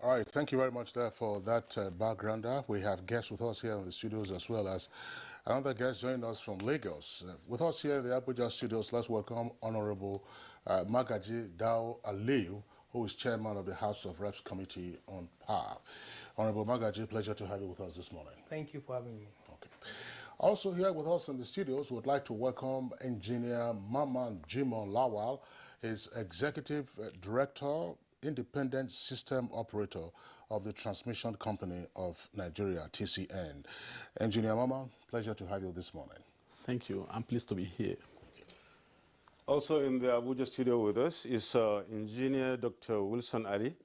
All right, thank you very much there for that backgrounder. We have guests with us here in the studios as well as another guest joining us from Lagos. With us here in the Abuja studios, let's welcome Honorable Magaji Dao Aliyu, who is chairman of the House of Reps Committee on Power. Honorable Magaji, pleasure to have you with us this morning. Thank you for having me. Okay. Also here with us in the studios, we'd like to welcome Engineer Maman Jimon Lawal, his Executive Director, Independent System Operator of the Transmission Company of Nigeria, TCN. Engineer Mama, pleasure to have you this morning. Thank you. I'm pleased to be here. Also in the Abuja studio with us is Engineer Dr. Wilson Ali.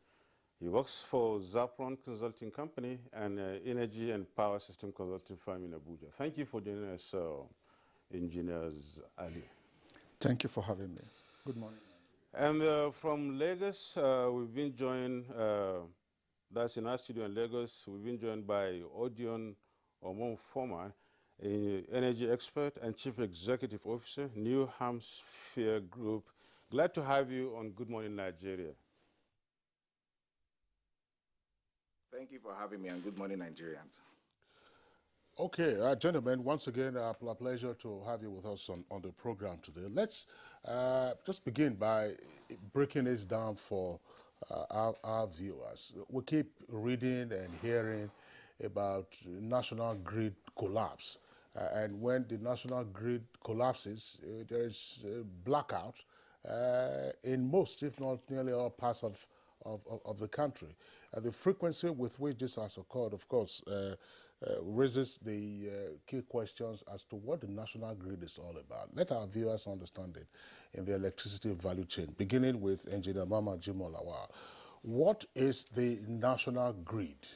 He works for Zapron Consulting Company and Energy and Power System Consulting Firm in Abuja. Thank you for joining us, Engineers Ali. Thank you for having me. Good morning. And from Lagos, we've been joined, that's in our studio in Lagos, we've been joined by Odion Omon Foreman, an energy expert and Chief Executive Officer, New Hampshire Group. Glad to have you on Good Morning Nigeria. Thank you for having me on Good Morning Nigerians. Okay, gentlemen, once again, a pleasure to have you with us on the program today. Let's just begin by breaking this down for our viewers. We keep reading and hearing about national grid collapse. And when the national grid collapses, there's a blackout in most, if not nearly all parts of the country. The frequency with which this has occurred, of course, raises the key questions as to what the national grid is all about. Let our viewers understand it in the electricity value chain, beginning with Engineer Mama Jimon Lawal. What is the national grid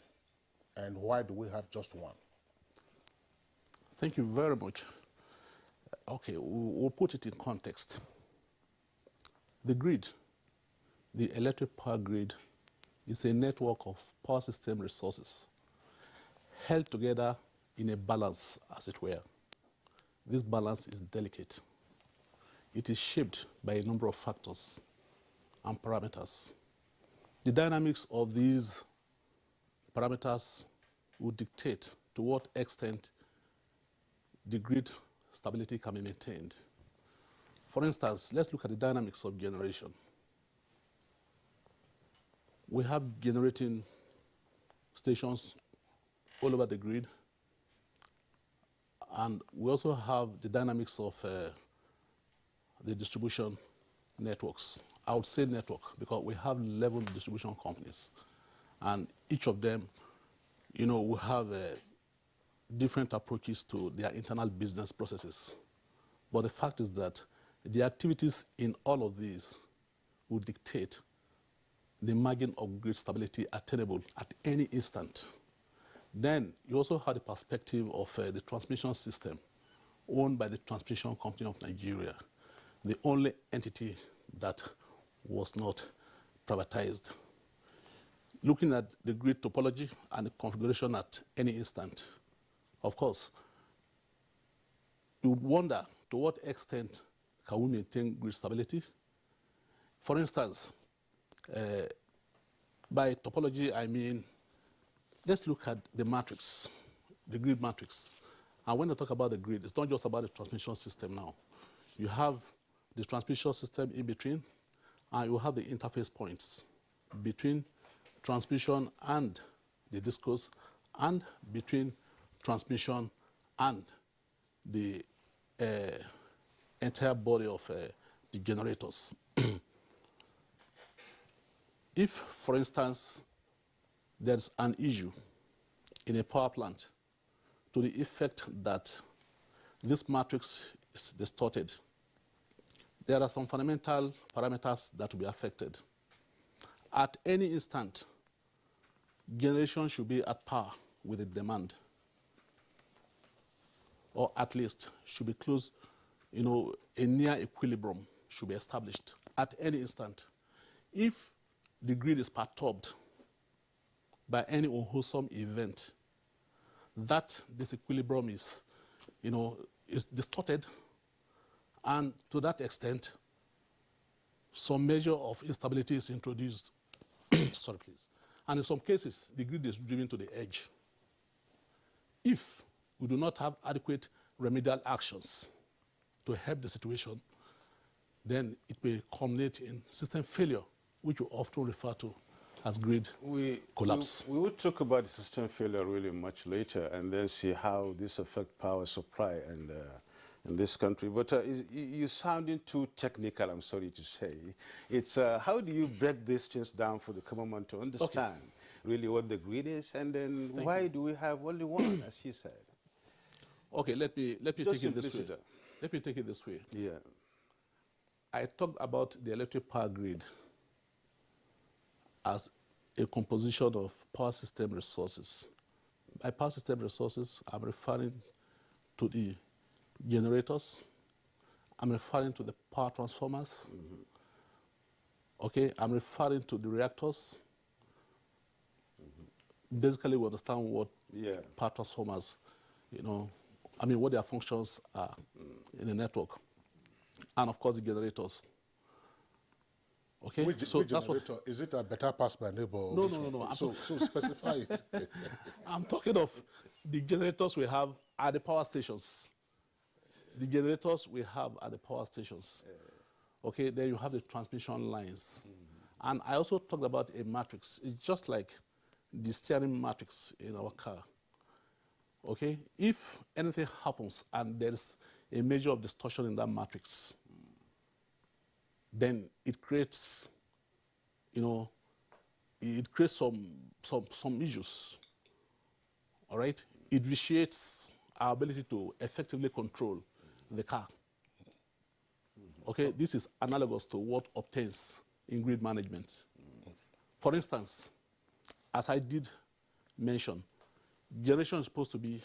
and why do we have just one? Thank you very much. Okay, we'll put it in context. The grid, the electric power grid, is a network of power system resources held together in a balance, as it were. This balance is delicate. It is shaped by a number of factors and parameters. The dynamics of these parameters will dictate to what extent the grid stability can be maintained. For instance, let's look at the dynamics of generation. We have generating stations all over the grid, and we also have the dynamics of the distribution networks. I would say network because we have 11 distribution companies, and each of them, will have different approaches to their internal business processes. But the fact is that the activities in all of these will dictate the margin of grid stability attainable at any instant. Then you also have the perspective of the transmission system owned by the Transmission Company of Nigeria, the only entity that was not privatized. Looking at the grid topology and the configuration at any instant, of course, you would wonder to what extent can we maintain grid stability. For instance, by topology, I mean, let's look at the matrix, the grid matrix. And when I talk about the grid, it's not just about the transmission system now. You have the transmission system in between, and you have the interface points between transmission and the discos, and between transmission and the entire body of the generators. If, for instance, there's an issue in a power plant to the effect that this matrix is distorted, there are some fundamental parameters that will be affected. At any instant, generation should be at par with the demand, or at least should be close, a near equilibrium should be established at any instant. If the grid is perturbed by any unwholesome event, that disequilibrium is, is distorted, and to that extent, some measure of instability is introduced. Sorry, please. And in some cases, the grid is driven to the edge. If we do not have adequate remedial actions to help the situation, then it may culminate in system failure, which we often refer to as grid collapse. We will talk about the system failure really much later and then see how this affects power supply and in this country. But you're sounding too technical, I'm sorry to say. It's how do you break these things down for the common man to understand really what the grid is, and then why do we have only one, as he said? Okay, let me take it this way. Let me take it this way. Yeah. I talked about the electric power grid as a composition of power system resources. By power system resources, I'm referring to the generators, I'm referring to the power transformers, okay, I'm referring to the reactors. Basically, we understand what power transformers, what their functions are in the network. And of course, the generators. Okay, which so that's generator? what. Is it a better pass my neighbor? No. So specify it. I'm talking of the generators we have at the power stations. The generators we have at the power stations. Okay, then you have the transmission lines. And I also talked about a matrix. It's just like the steering matrix in our car. Okay, if anything happens and there's a measure of distortion in that matrix, then it creates, it creates some issues. All right, it vitiates our ability to effectively control the car. Okay, this is analogous to what obtains in grid management. For instance, as I did mention, generation is supposed to be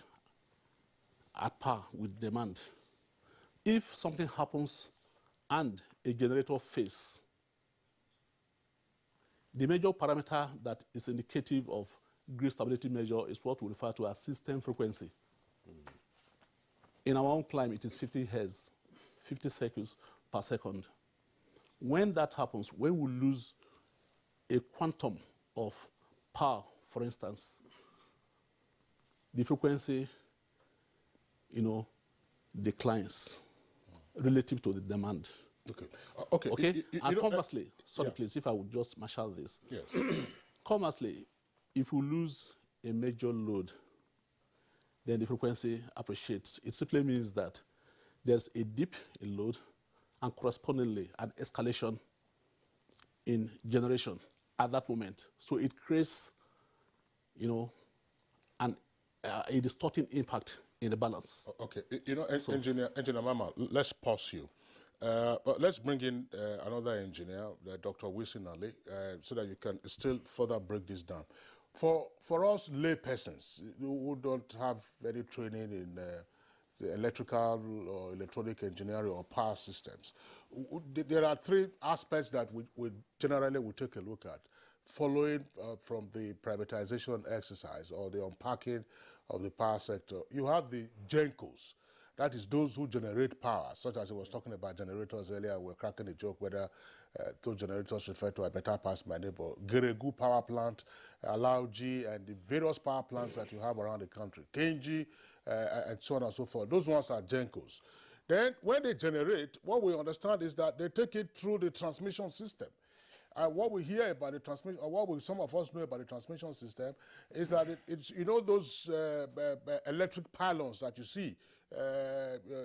at par with demand. If something happens and a generator fails, the major parameter that is indicative of grid stability measure is what we refer to as system frequency. In our own climate, it is 50 Hz, 50 cycles per second. When that happens, when we lose a quantum of power, for instance, the frequency, declines relative to the demand. Okay. Okay. And conversely, please, if I would just marshal this. Yes. Conversely, if we lose a major load, then the frequency appreciates. It simply means that there's a dip in load and correspondingly an escalation in generation at that moment. So it creates, a distorting impact in the balance. Okay. Engineer Mama, let's pause you. But let's bring in another engineer, Dr. Wilson Ali, so that you can still further break this down. For us lay persons who don't have any training in the electrical or electronic engineering or power systems, there are three aspects that we generally take a look at, following from the privatization exercise or the unpacking of the power sector. You have the GENCOs. That is those who generate power, such as I was talking about generators earlier. We're cracking a joke whether those generators refer to a better past my neighbor. Geregu power plant, Alauji, and the various power plants that you have around the country, Kenji, and so on and so forth. Those ones are GENCOs. Then when they generate, what we understand is that they take it through the transmission system. And what we hear about the transmission, or some of us know about the transmission system, is that it's those electric pylons that you see,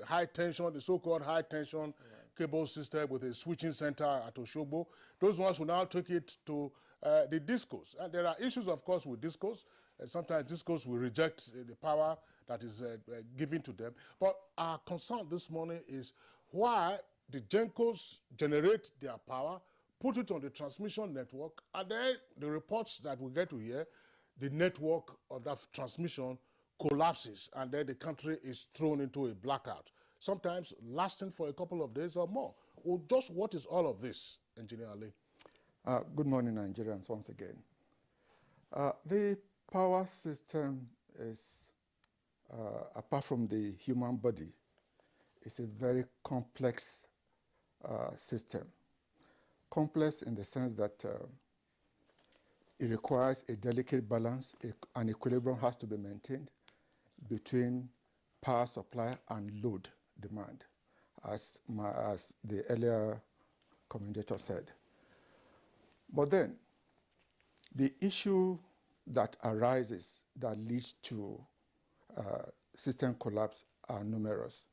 high tension, the so-called high tension cable system with a switching center at Oshobo. Those ones will now take it to the discos. And there are issues, of course, with discos. Sometimes discos will reject the power that is given to them. But our concern this morning is why the GENCOs generate their power, put it on the transmission network, and then the reports that we get to hear, the network of that transmission collapses, and then the country is thrown into a blackout, sometimes lasting for a couple of days or more. Well, just what is all of this, Engineer Ali? Good morning, Nigerians, once again. The power system is, apart from the human body, is a very complex system. Complex in the sense that It requires a delicate balance. An equilibrium has to be maintained between power supply and load demand, as the earlier commentator said. But then, the issue that arises that leads to system collapse are numerous.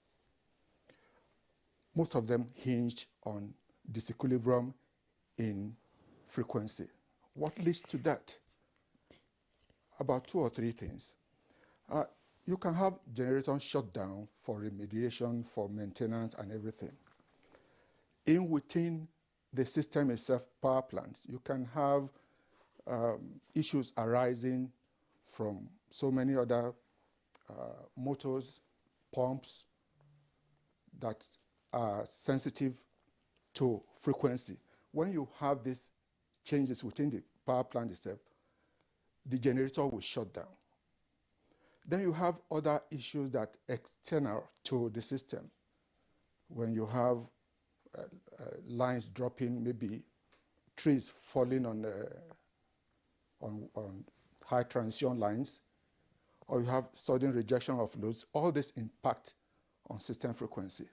Most of them hinged on disequilibrium in frequency. What leads to that? About 2 or 3 things. You can have generators shut down for remediation, for maintenance, and everything. Within the system itself, power plants, you can have issues arising from so many other motors, pumps that are sensitive to frequency. When you have these changes within the power plant itself, the generator will shut down. Then you have other issues that are external to the system. When you have lines dropping, maybe trees falling on high transition lines, or you have sudden rejection of loads, all this impact on system frequency.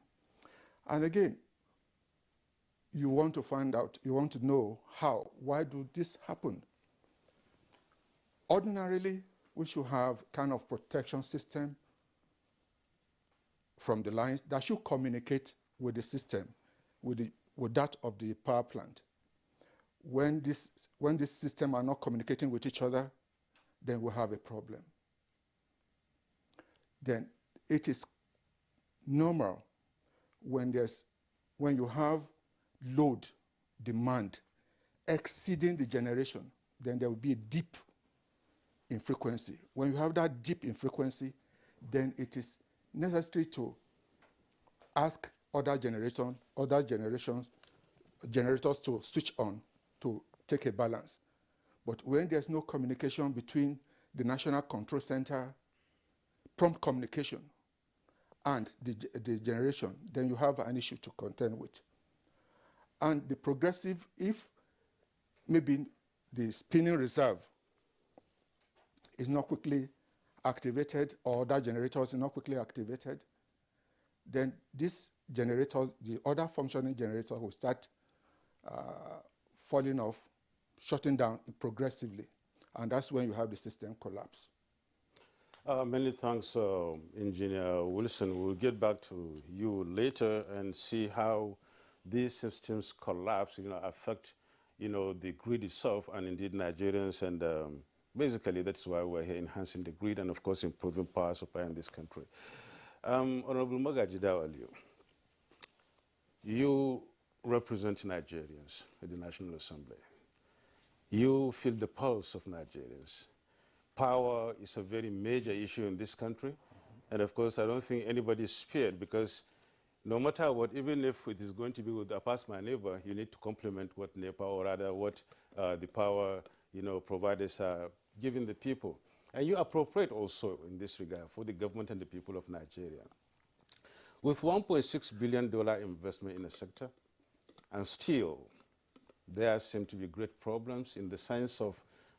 And again, you want to find out, you want to know how, why do this happen? Ordinarily, we should have kind of protection system from the lines that should communicate with the system, with that of the power plant. When these systems are not communicating with each other, then we have a problem. Then it is normal when you have load demand exceeding the generation, then there will be a dip in frequency. When you have that dip in frequency, then it is necessary to ask other generators to switch on to take a balance. But when there's no communication between the National Control Center, prompt communication, and the generation, then you have an issue to contend with. And the progressive, if maybe the spinning reserve is not quickly activated, or that generator is not quickly activated, then this generator, the other functioning generator, will start falling off, shutting down progressively. And that's when you have the system collapse. Many thanks, Engineer Wilson. We'll get back to you later and see how these systems collapse, affect, the grid itself and indeed Nigerians. And basically, that's why we're here, enhancing the grid and, of course, improving power supply in this country. Honorable Magaji Dawaliu, you represent Nigerians at the National Assembly. You feel the pulse of Nigerians. Power is a very major issue in this country. And of course, I don't think anybody is spared, because no matter what, even if it is going to be with a past my neighbor, you need to complement what NEPA, or rather what the power providers are giving the people. And you appropriate also in this regard for the government and the people of Nigeria. With $1.6 billion investment in the sector, and still there seem to be great problems in the sense of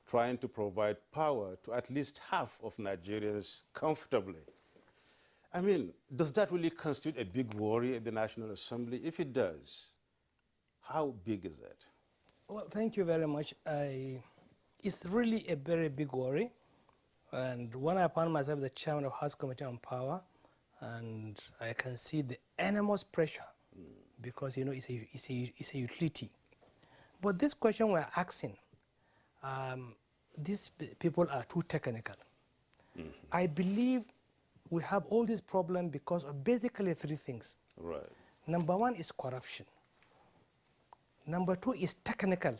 trying to provide power to at least half of Nigerians comfortably. I mean, does that really constitute a big worry at the National Assembly? If it does, how big is it? Well, thank you very much. It's really a very big worry. And when I found myself the chairman of House Committee on Power, and I can see the enormous pressure, because it's a utility. But this question we're asking, these people are too technical. I believe we have all these problems because of basically 3 things. Right. Number 1 is corruption. Number 2 is technical.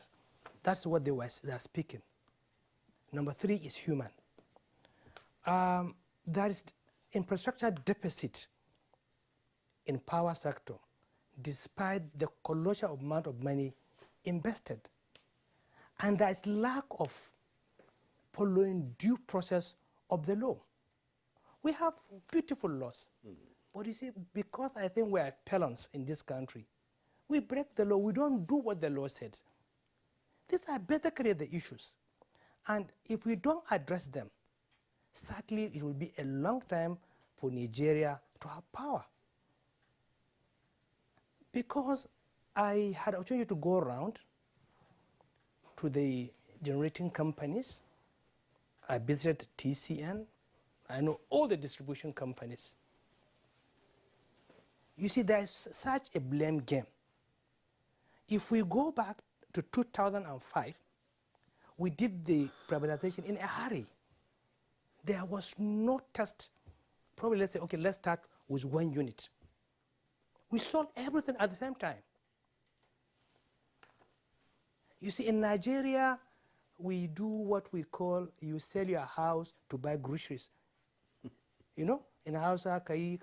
That's what they are speaking. Number 3 is human. There is infrastructure deficit in power sector, despite the colossal amount of money invested. And there is lack of following due process of the law. We have beautiful laws. But you see, because I think we are felons in this country, we break the law. We don't do what the law said. These are basically the issues. And if we don't address them, sadly, it will be a long time for Nigeria to have power. Because I had an opportunity to go around to the generating companies. I visited TCN. I know all the distribution companies. You see, there is such a blame game. If we go back to 2005, we did the privatization in a hurry. There was no test. Probably let's say, okay, let's start with one unit. We sold everything at the same time. You see, in Nigeria, we do what we call, you sell your house to buy groceries. You know, in a house, you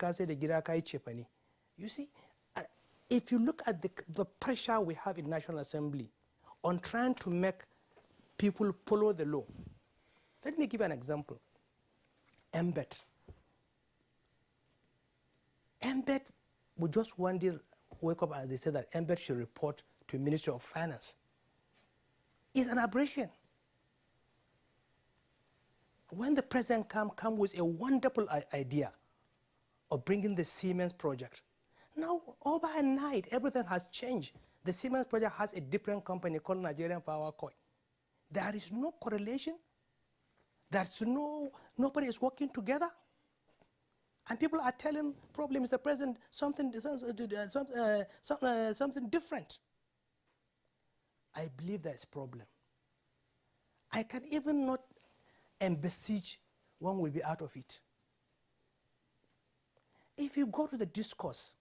see, if you look at the pressure we have in National Assembly on trying to make people follow the law. Let me give an example. MBET. MBET would just one day wake up and they say that MBET should report to Ministry of Finance. It's an aberration. When the president come with a wonderful idea of bringing the Siemens project, now overnight everything has changed. The Siemens project has a different company called Nigerian Power Co. There is no correlation. There's nobody is working together. And people are telling, probably, Mr. President, something different. I believe there's a problem. I can even not envisage one will be out of it. If you go to the discourse,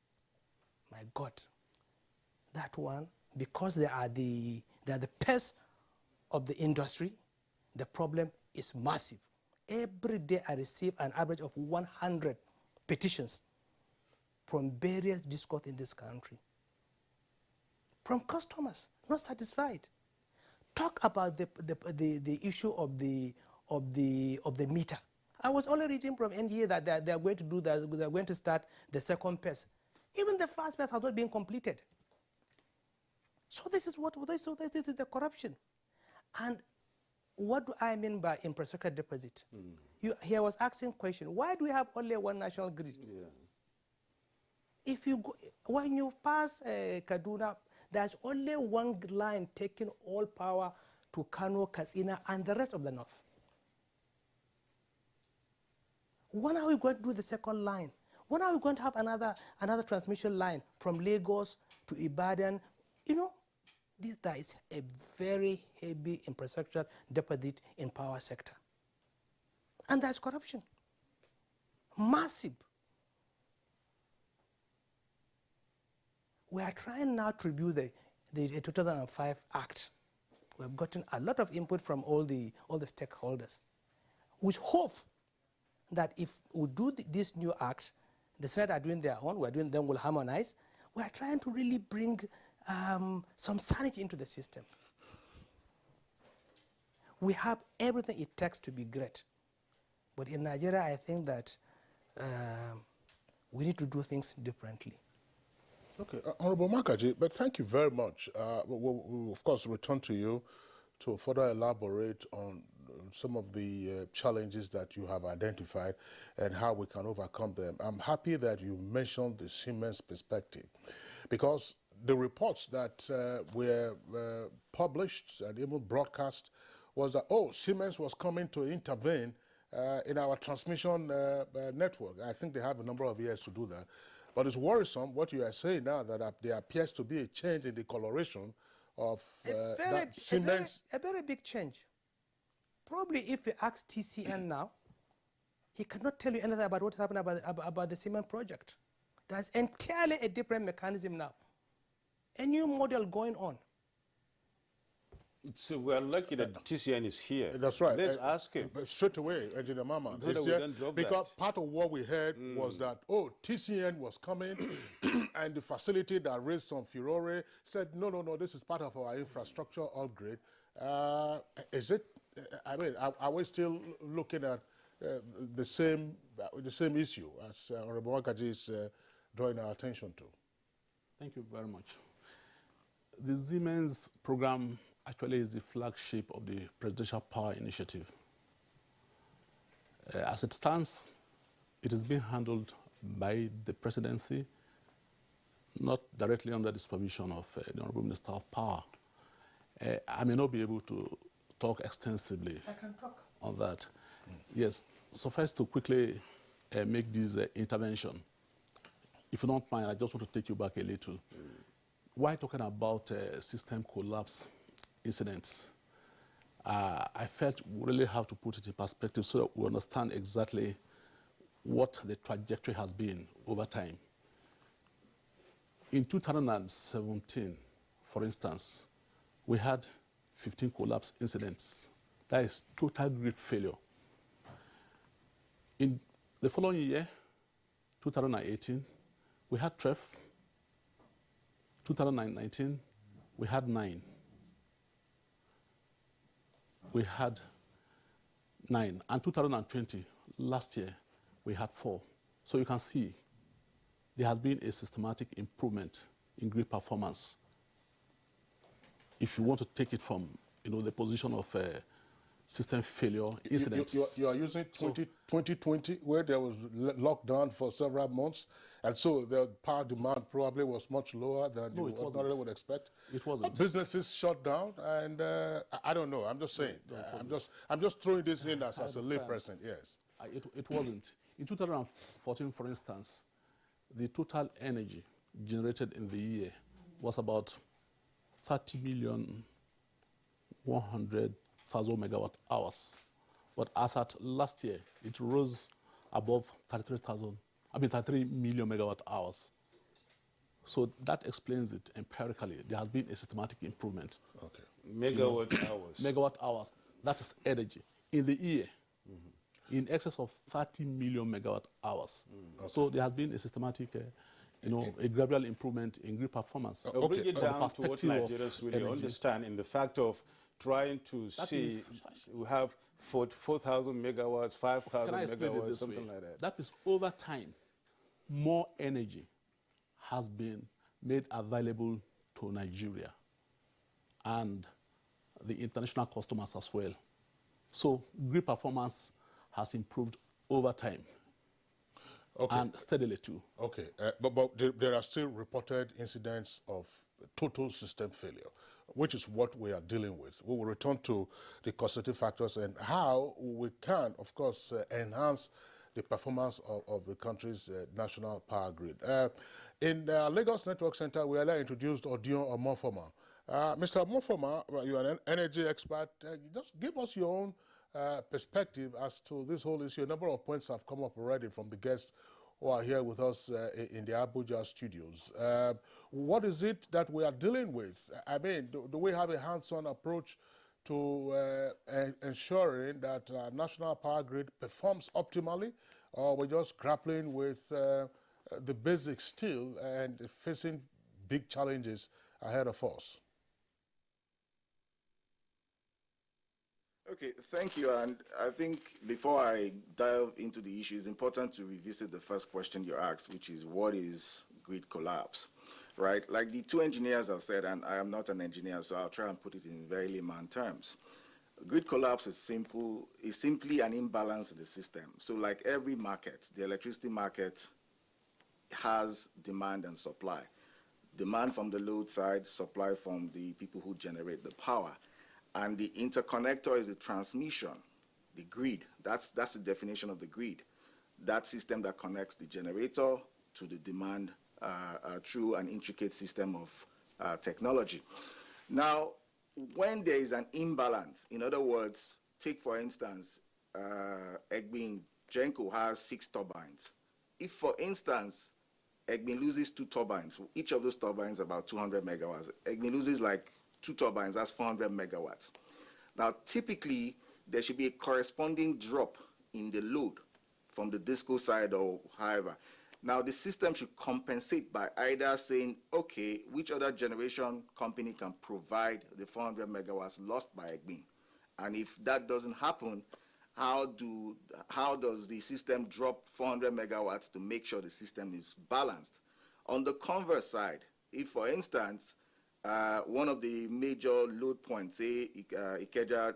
my God, that one, because they are the pests of the industry, the problem is massive. Every day I receive an average of 100 petitions from various discourse in this country. From customers, not satisfied. Talk about the issue of the meter. I was already reading from NTA that they are going to do that. They are going to start the second phase. Even the first phase has not been completed. So this is this is the corruption. And what do I mean by infrastructure deposit? Here I was asking question, why do we have only one national grid? Yeah. If you go, when you pass Kaduna, there's only one line taking all power to Kano, Katsina, and the rest of the north. When are we going to do the second line? When are we going to have another transmission line from Lagos to Ibadan? You know, there is a very heavy infrastructure deposit in power sector. And there's corruption. Massive. We are trying now to review the 2005 Act. We have gotten a lot of input from all the stakeholders, with hope that if we do this new act, the Senate are doing their own, we're doing them, will harmonize. We are trying to really bring some sanity into the system. We have everything it takes to be great. But in Nigeria, I think that we need to do things differently. Okay, Honorable Makaji, but thank you very much. We'll, of course, return to you to further elaborate on some of the challenges that you have identified and how we can overcome them. I'm happy that you mentioned the Siemens perspective, because the reports that were published and even broadcast was that, oh, Siemens was coming to intervene in our transmission network. I think they have a number of years to do that. But it's worrisome what you are saying now, that there appears to be a change in the coloration of that Siemens. A very big change. Probably if you ask TCN now, he cannot tell you anything about what's happening about the Siemens project. There's entirely a different mechanism now. A new model going on. So we're lucky that TCN is here. That's right. Let's ask him. Straight away, Engineer Mama. So that we don't drop because that. part of what we heard was that, oh, TCN was coming and the facility that raised some furore said, no, this is part of our infrastructure upgrade. Is it, I mean, are we still looking at the same issue as Honorable Wakaji is drawing our attention to? Thank you very much. The Siemens program actually is the flagship of the Presidential Power Initiative. As it stands, it is being handled by the presidency, not directly under the supervision of the Honorable Minister of Power. I may not be able to talk extensively on that. Yes, suffice to quickly make this intervention. If you don't mind, I just want to take you back a little. While talking about system collapse incidents, I felt we really have to put it in perspective so that we understand exactly what the trajectory has been over time. In 2017, for instance, we had 15 collapse incidents. That is total grid failure. In the following year, 2018, we had 12. 2019, we had 9. We had 9. And 2020, last year, we had 4. So you can see there has been a systematic improvement in grid performance. If you want to take it from the position of system failure incidents. You are using 2020, where there was lockdown for several months, and so the power demand probably was much lower than you ordinarily would expect. It wasn't. Businesses shut down, and I don't know. I'm just saying. I'm just throwing this in as a layperson. Yes. It wasn't. In 2014, for instance, the total energy generated in the year was about 30,100,000 megawatt hours. But as at last year, it rose above 33 million megawatt hours. So that explains it empirically. There has been a systematic improvement. Okay. Megawatt hours. Megawatt hours. That is energy. In the year, in excess of 30 million megawatt hours. Okay. So there has been a systematic, a gradual improvement in grid performance. Okay. Bring it down to what Nigerians really understand in the fact of trying to see we have 4,000 megawatts, 5,000 megawatts, something like that. That is over time, more energy has been made available to Nigeria and the international customers as well. So grid performance has improved over time. Okay. And steadily too. Okay, but there are still reported incidents of total system failure, which is what we are dealing with. We will return to the causative factors and how we can, of course, enhance the performance of the country's national power grid. In Lagos Network Center, we are introduced Odion Omofoma. Mr. Omofoma, you are an energy expert. Just give us your own perspective as to this whole issue. A number of points have come up already from the guests who are here with us in the Abuja studios. What is it that we are dealing with? I mean, do we have a hands-on approach to ensuring that national power grid performs optimally, or we're just grappling with the basics still and facing big challenges ahead of us? Okay, thank you. And I think before I dive into the issue, it's important to revisit the first question you asked, which is what is grid collapse, right? Like the two engineers have said, and I am not an engineer, so I'll try and put it in very layman terms. Grid collapse is simply an imbalance in the system. So like every market, the electricity market has demand and supply. Demand from the load side, supply from the people who generate the power. And the interconnector is the transmission, the grid. That's the definition of the grid. That system that connects the generator to the demand through an intricate system of technology. Now, when there is an imbalance, in other words, take for instance, Egbin Genco has 6 turbines. If, for instance, Egbin loses 2 turbines, each of those turbines about 200 megawatts. Egbin loses like 2 turbines, that's 400 megawatts. Now, typically, there should be a corresponding drop in the load from the DISCO side or however. Now, the system should compensate by either saying, okay, which other generation company can provide the 400 megawatts lost by Egbin? And if that doesn't happen, how does the system drop 400 megawatts to make sure the system is balanced? On the converse side, if, for instance, one of the major load points, say Ikeja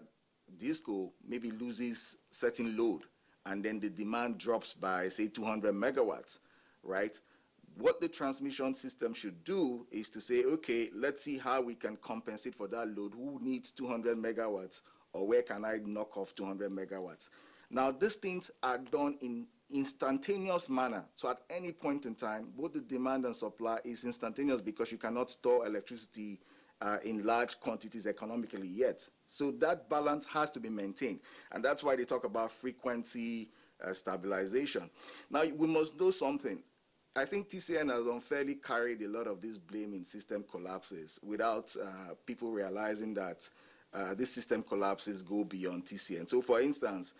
Disco maybe loses certain load, and then the demand drops by, say, 200 megawatts, right? What the transmission system should do is to say, okay, let's see how we can compensate for that load. Who needs 200 megawatts, or where can I knock off 200 megawatts? Now, these things are done in instantaneous manner. So at any point in time, both the demand and supply is instantaneous, because you cannot store electricity in large quantities economically yet. So that balance has to be maintained. And that's why they talk about frequency stabilization. Now, we must know something. I think TCN has unfairly carried a lot of this blame in system collapses without people realizing that these system collapses go beyond TCN. So, for instance,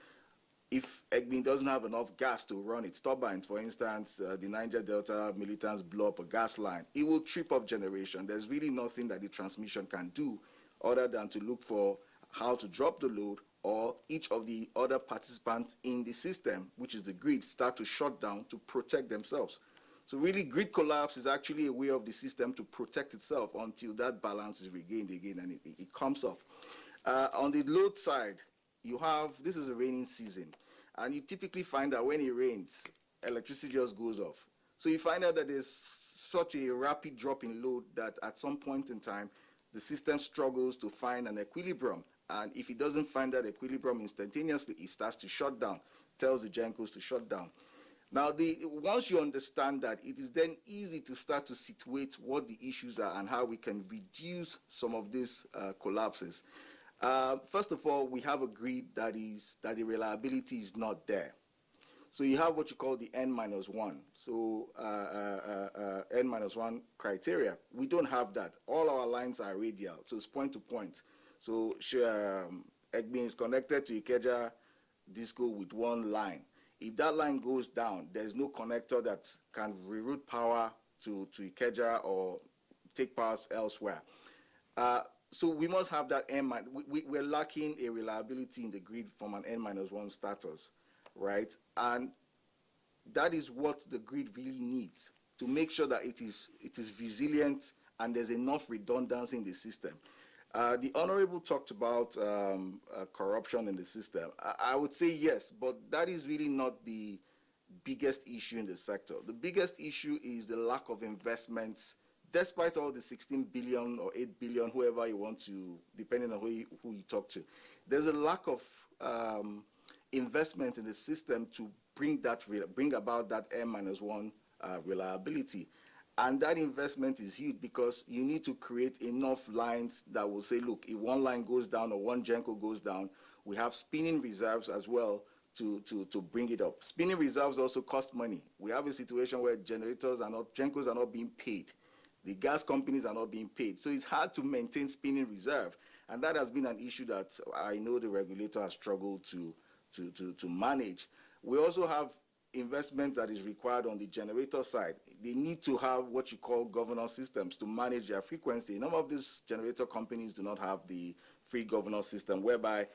if Egbin doesn't have enough gas to run its turbines, for instance, the Niger Delta militants blow up a gas line, it will trip up generation. There's really nothing that the transmission can do other than to look for how to drop the load, or each of the other participants in the system, which is the grid, start to shut down to protect themselves. So really, grid collapse is actually a way of the system to protect itself until that balance is regained again and it comes off. On the load side, you have, this is a raining season, and you typically find that when it rains, electricity just goes off. So you find out that there's such a rapid drop in load that at some point in time, the system struggles to find an equilibrium. And if it doesn't find that equilibrium instantaneously, it starts to shut down, tells the gencos to shut down. Now, once you understand that, it is then easy to start to situate what the issues are and how we can reduce some of these collapses. First of all, we have a grid that the reliability is not there. So you have what you call the N-1. So N-1 criteria. We don't have that. All our lines are radial, so it's point to point. So Egbin is connected to Ikeja Disco with one line. If that line goes down, there's no connector that can reroute power to Ikeja or take power elsewhere. So we must have that N-. We're lacking a reliability in the grid from an N-1 status, right? And that is what the grid really needs to make sure that it is resilient and there's enough redundancy in the system. The Honorable talked about corruption in the system. I would say yes, but that is really not the biggest issue in the sector. The biggest issue is the lack of investments, despite all the 16 billion or 8 billion, whoever you want to, depending on who you talk to. There's a lack of investment in the system to bring about that N-1 reliability. And that investment is huge, because you need to create enough lines that will say, look, if one line goes down or one genco goes down, we have spinning reserves as well to bring it up. Spinning reserves also cost money. We have a situation where gencos are not being paid. The gas companies are not being paid. So it's hard to maintain spinning reserve. And that has been an issue that I know the regulator has struggled to manage. We also have investment that is required on the generator side. They need to have what you call governance systems to manage their frequency. None of these generator companies do not have the free governance system, whereby,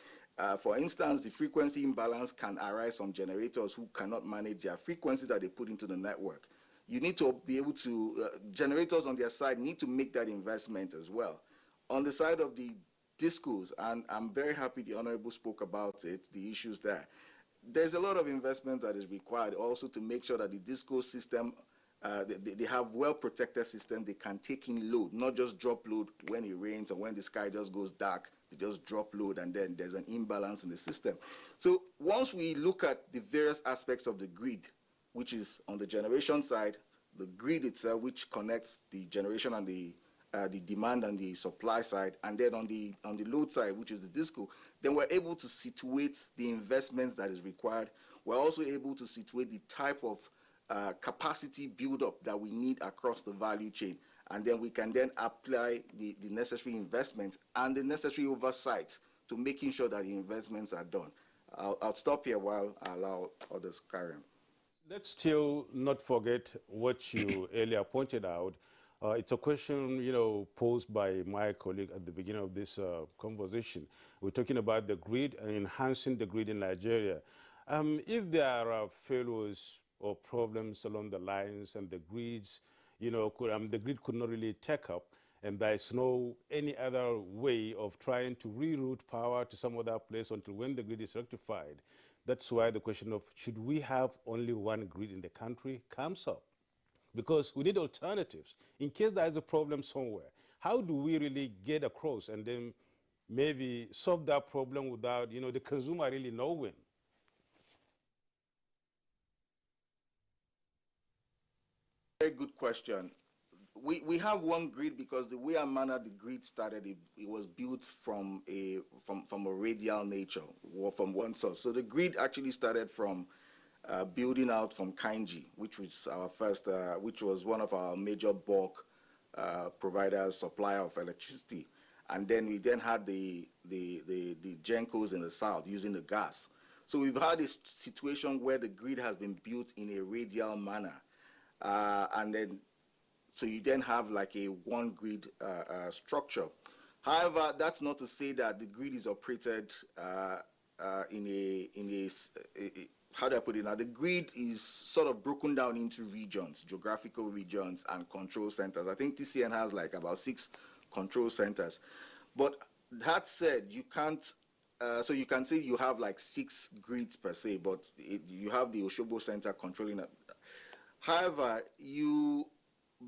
for instance, the frequency imbalance can arise from generators who cannot manage their frequency that they put into the network. You need to be able to, generators on their side need to make that investment as well. On the side of the discos, and I'm very happy the Honorable spoke about it, the issues there. There's a lot of investment that is required also to make sure that the disco system, they have well-protected systems. They can take in load, not just drop load when it rains or when the sky just goes dark. They just drop load, and then there's an imbalance in the system. So once we look at the various aspects of the grid, which is on the generation side, the grid itself, which connects the generation and the demand and the supply side, and then on the load side, which is the disco, then we're able to situate the investments that is required. We're also able to situate the type of capacity build-up that we need across the value chain. And then we can then apply the necessary investments and the necessary oversight to making sure that the investments are done. I'll stop here while I allow others carry on. Let's still not forget what you earlier pointed out. It's a question, posed by my colleague at the beginning of this conversation. We're talking about the grid and enhancing the grid in Nigeria. If there are failures or problems along the lines and the grids, the grid could not really take up, and there is no any other way of trying to reroute power to some other place until when the grid is rectified. That's why the question of should we have only one grid in the country comes up, because we need alternatives in case there is a problem somewhere. How do we really get across and then maybe solve that problem without, you know, the consumer really knowing? Very good question. We have one grid because the way and manner the grid started, it was built from a radial nature, or from one source. So the grid actually started from building out from Kainji, which was our first, which was one of our major bulk providers, supplier of electricity. And then we then had the Gencos in the south using the gas. So we've had a situation where the grid has been built in a radial manner. And then, so you then have like a one grid structure. However, that's not to say that the grid is operated in a how do I put it now? The grid is sort of broken down into regions, geographical regions and control centers. I think TCN has like about 6 control centers. But that said, you can't, so you can say you have like 6 grids per se, but you have the Oshobo Center controlling it. However,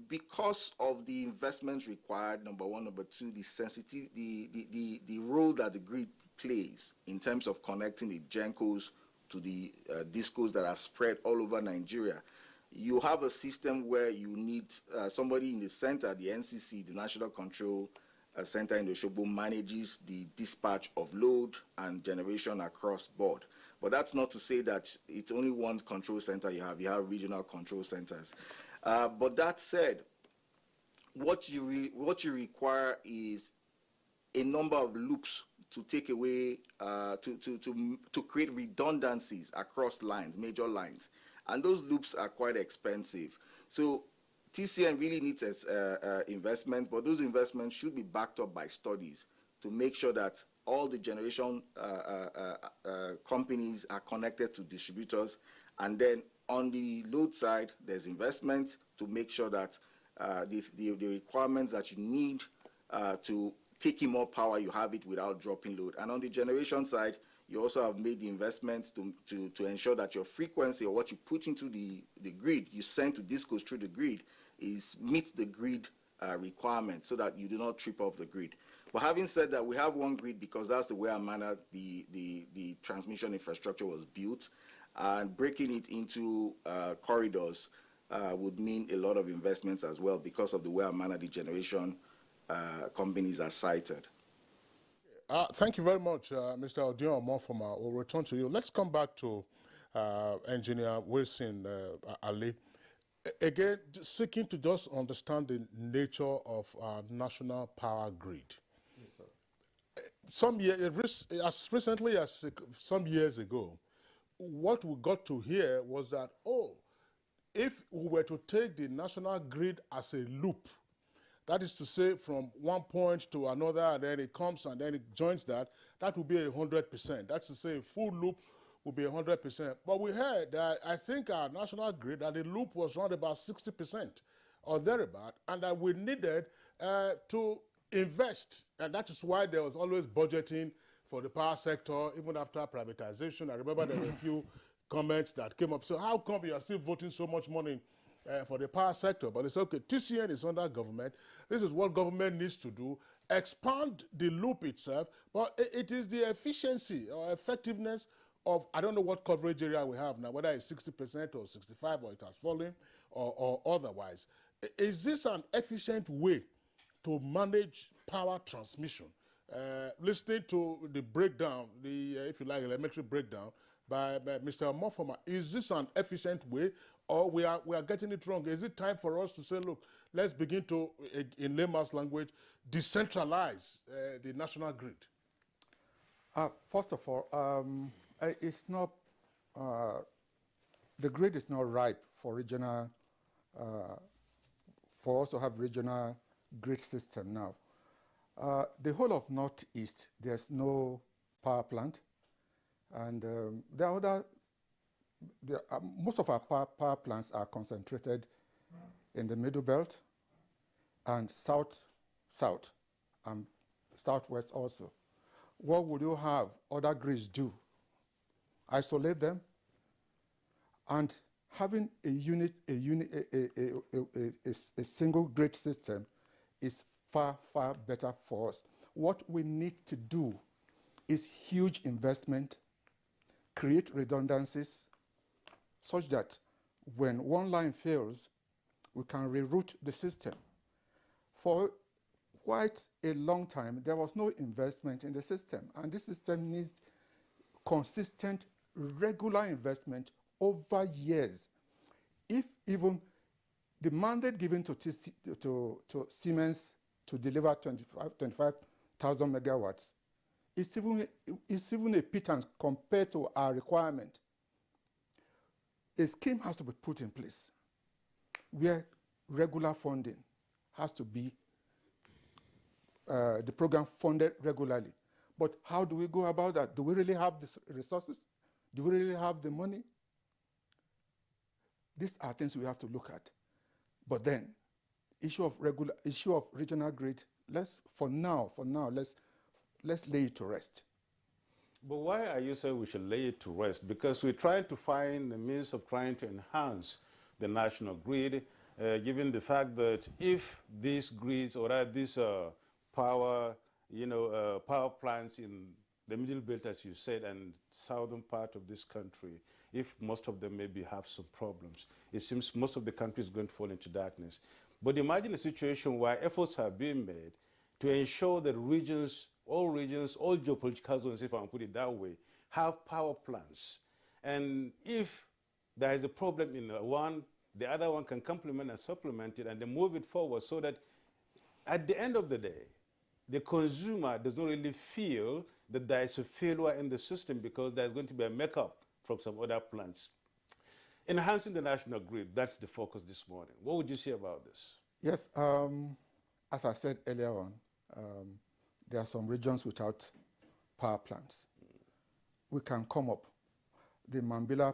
because of the investments required, number one, number two, the sensitivity, the role that the grid plays in terms of connecting the Gencos to the discos that are spread all over Nigeria, you have a system where you need somebody in the center, the NCC, the National Control Center in the Oshobo, manages the dispatch of load and generation across board. But that's not to say that it's only one control center you have regional control centers. But that said, what you require is a number of loops to take away, to create redundancies across lines, major lines. And those loops are quite expensive. So TCN really needs investment, but those investments should be backed up by studies to make sure that all the generation companies are connected to distributors. And then on the load side, there's investment to make sure that the requirements that you need to take in more power, you have it without dropping load. And on the generation side, you also have made the investments to ensure that your frequency or what you put into the grid, you send to discos through the grid, meets the grid requirements so that you do not trip off the grid. But having said that, we have one grid because that's the way and manner the transmission infrastructure was built, and breaking it into corridors would mean a lot of investments as well because of the way and manner the generation companies are sited. Thank you very much, Mr. Odion Omofoma. We'll return to you. Let's come back to Engineer Wilson Ali. Again, seeking to just understand the nature of our national power grid. Yes, sir. As recently as some years ago, what we got to hear was that, if we were to take the national grid as a loop, that is to say from one point to another, and then it comes and then it joins that would be 100%. That's to say a full loop would be 100%. But we heard that I think our national grid, that the loop was around about 60% or thereabout, and that we needed to invest. And that is why there was always budgeting for the power sector, even after privatization. I remember there were a few comments that came up. So how come you are still voting so much money for the power sector? But it's okay. TCN is under government. This is what government needs to do. Expand the loop itself, but it is the efficiency or effectiveness of, I don't know what coverage area we have now, whether it's 60% or 65% or it has fallen or otherwise. Is this an efficient way to manage power transmission? Listening to the breakdown, if you like, elementary breakdown by Mr. Omofoma, is this an efficient way, or we are getting it wrong? Is it time for us to say, look, let's begin to, in layman's language, decentralize the national grid? First of all, it's not, the grid is not ripe for regional, for us to have regional grid system now. The whole of Northeast, there's no power plant, and most of our power plants are concentrated in the Middle Belt and South south and southwest also. What would you have other grids do? Isolate them? And having a single grid system is far, far better for us. What we need to do is huge investment, create redundancies, such that when one line fails, we can reroute the system. For quite a long time, there was no investment in the system, and this system needs consistent, regular investment over years. If even the mandate given to Siemens to deliver 25,000 megawatts is even a pittance compared to our requirement. A scheme has to be put in place where regular funding has to be the program funded regularly. But how do we go about that? Do we really have the resources? Do we really have the money? These are things we have to look at. But then, issue of regional grid, for now, let's lay it to rest. But why are you saying we should lay it to rest? Because we're trying to find the means of trying to enhance the national grid, given the fact that if these grids or these power plants in the middle belt, as you said, and southern part of this country, if most of them maybe have some problems, it seems most of the country is going to fall into darkness. But imagine a situation where efforts are being made to ensure that all geopolitical zones, if I can put it that way, have power plants. And if there is a problem in one, the other one can complement and supplement it and then move it forward so that at the end of the day, the consumer does not really feel that there is a failure in the system because there's going to be a makeup from some other plants. Enhancing the national grid, that's the focus this morning. What would you say about this? Yes, as I said earlier on, there are some regions without power plants. We can come up. The Mambila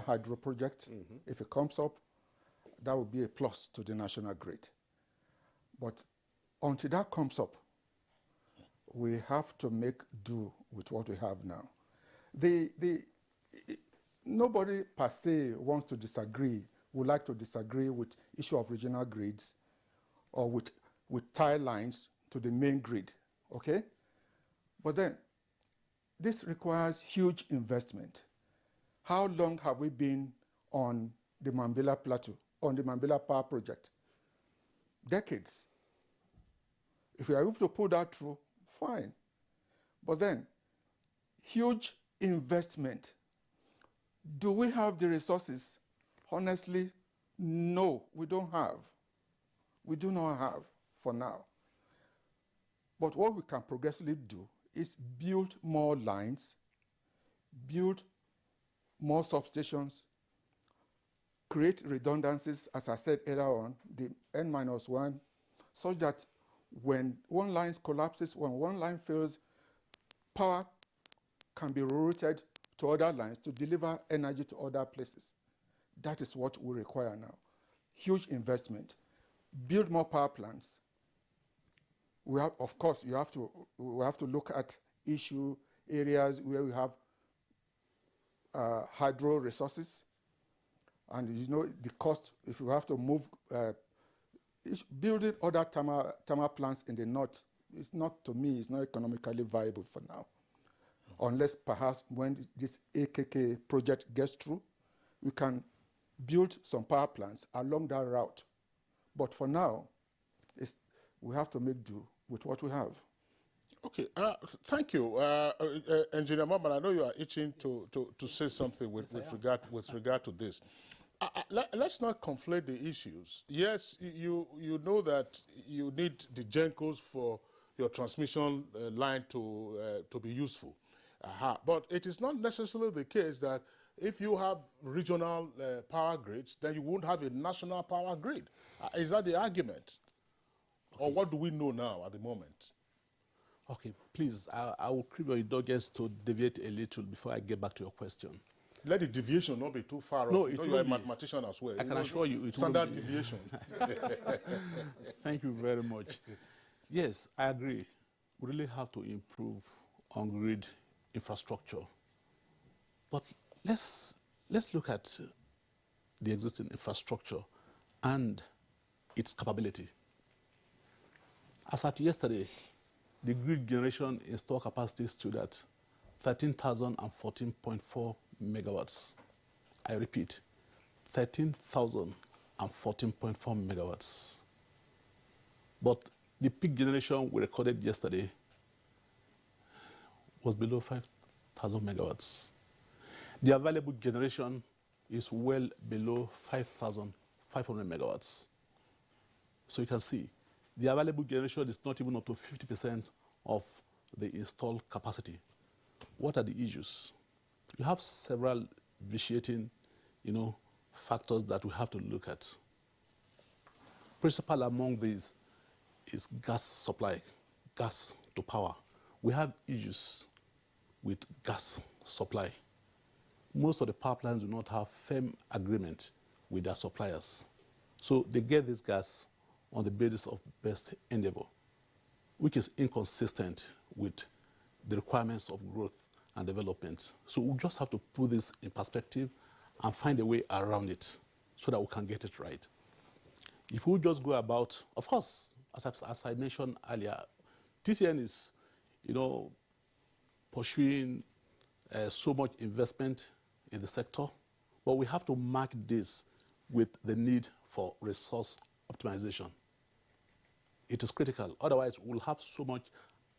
hydro project, if it comes up, that would be a plus to the national grid. But until that comes up, we have to make do with what we have now. Nobody per se wants to disagree, would like to disagree with issue of regional grids or with tie lines to the main grid, okay? But then, this requires huge investment. How long have we been on the Mambila Plateau, on the Mambila Power Project? Decades. If we are able to pull that through, fine. But then, huge investment. Do we have the resources? Honestly, no, we don't have. We do not have for now. But what we can progressively do is build more lines, build more substations, create redundancies, as I said earlier on, the N-1, so that when one line collapses, when one line fails, power can be rerouted to other lines to deliver energy to other places. That is what we require now. Huge investment. Build more power plants. We have, of course, we have to look at issue areas where we have hydro resources, and the cost if you have to move building other thermal plants in the north. It's not, to me, it's not economically viable for now, unless perhaps when this AKK project gets through, we can build some power plants along that route. But for now, we have to make do with what we have. Okay, thank you, Engineer Mamman. I know you are itching to say something with regard to this. Let's not conflate the issues. Yes, you know that you need the GENCOs for your transmission line to be useful, but it is not necessarily the case that if you have regional power grids, then you won't have a national power grid. Is that the argument? Okay. Or what do we know now at the moment? Okay, please, I will crave your indulgence to deviate a little before I get back to your question. Let the deviation not be too far No, off. it You know, you're a won't be. mathematician as well. I can assure you it won't standard be. deviation. Thank you very much. Yes, I agree. We really have to improve on-grid infrastructure. But let's look at the existing infrastructure and its capability. As at yesterday, the grid generation installed capacity stood at 13,014.4 megawatts. I repeat, 13,014.4 megawatts. But the peak generation we recorded yesterday was below 5,000 megawatts. The available generation is well below 5,500 megawatts. So you can see, the available generation is not even up to 50% of the installed capacity. What are the issues? You have several vitiating, factors that we have to look at. Principal among these is gas supply, gas to power. We have issues with gas supply. Most of the power plants do not have firm agreement with their suppliers. So they get this gas on the basis of best endeavor, which is inconsistent with the requirements of growth and development. So we just have to put this in perspective and find a way around it so that we can get it right. If we just go about, of course, as I mentioned earlier, TCN is, pursuing so much investment in the sector, but we have to mark this with the need for resource optimization. It is critical. Otherwise, we'll have so much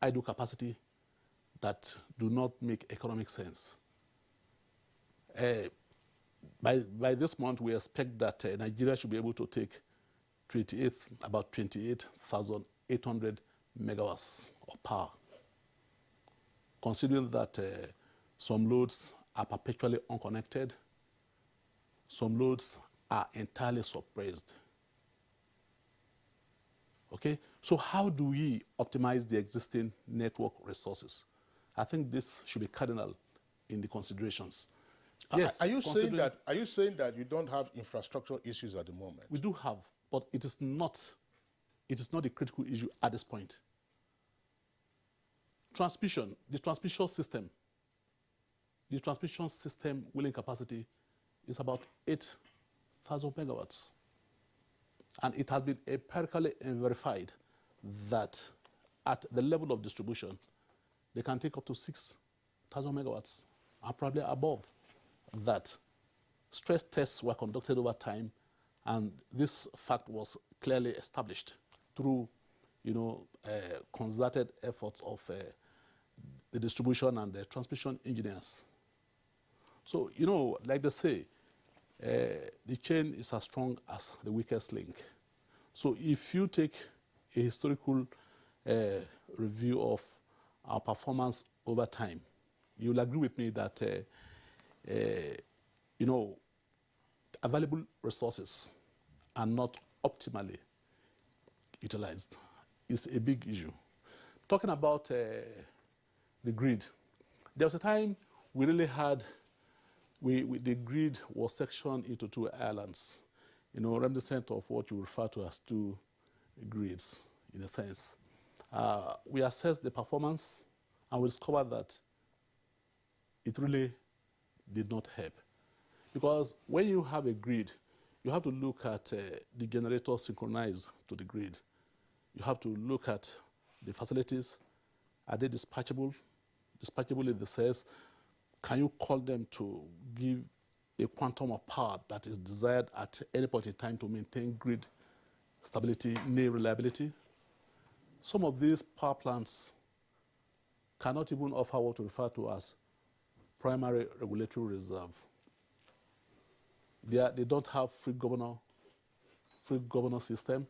idle capacity that do not make economic sense. By this month, we expect that Nigeria should be able to take about 28,800 megawatts of power. Considering that some loads are perpetually unconnected, some loads are entirely suppressed. Okay, so how do we optimize the existing network resources? I think this should be cardinal in the considerations. Yes. Are you saying that you don't have infrastructure issues at the moment? We do have, but it is not a critical issue at this point. Transmission, the transmission system willing capacity is about 8,000 megawatts. And it has been empirically verified that at the level of distribution, they can take up to 6,000 megawatts, and probably above that. Stress tests were conducted over time, and this fact was clearly established through, concerted efforts of the distribution and the transmission engineers. So, like they say, the chain is as strong as the weakest link. So if you take a historical review of our performance over time, you'll agree with me that, available resources are not optimally utilized. It's a big issue. Talking about the grid, there was a time we really had the grid was sectioned into two islands, reminiscent of what you refer to as two grids, in a sense. We assessed the performance, and we discovered that it really did not help. Because when you have a grid, you have to look at the generator synchronized to the grid. You have to look at the facilities. Are they dispatchable? Dispatchable in the sense, can you call them to give a quantum of power that is desired at any point in time to maintain grid stability, reliability? Some of these power plants cannot even offer what we refer to as primary regulatory reserve. They don't have free governor system.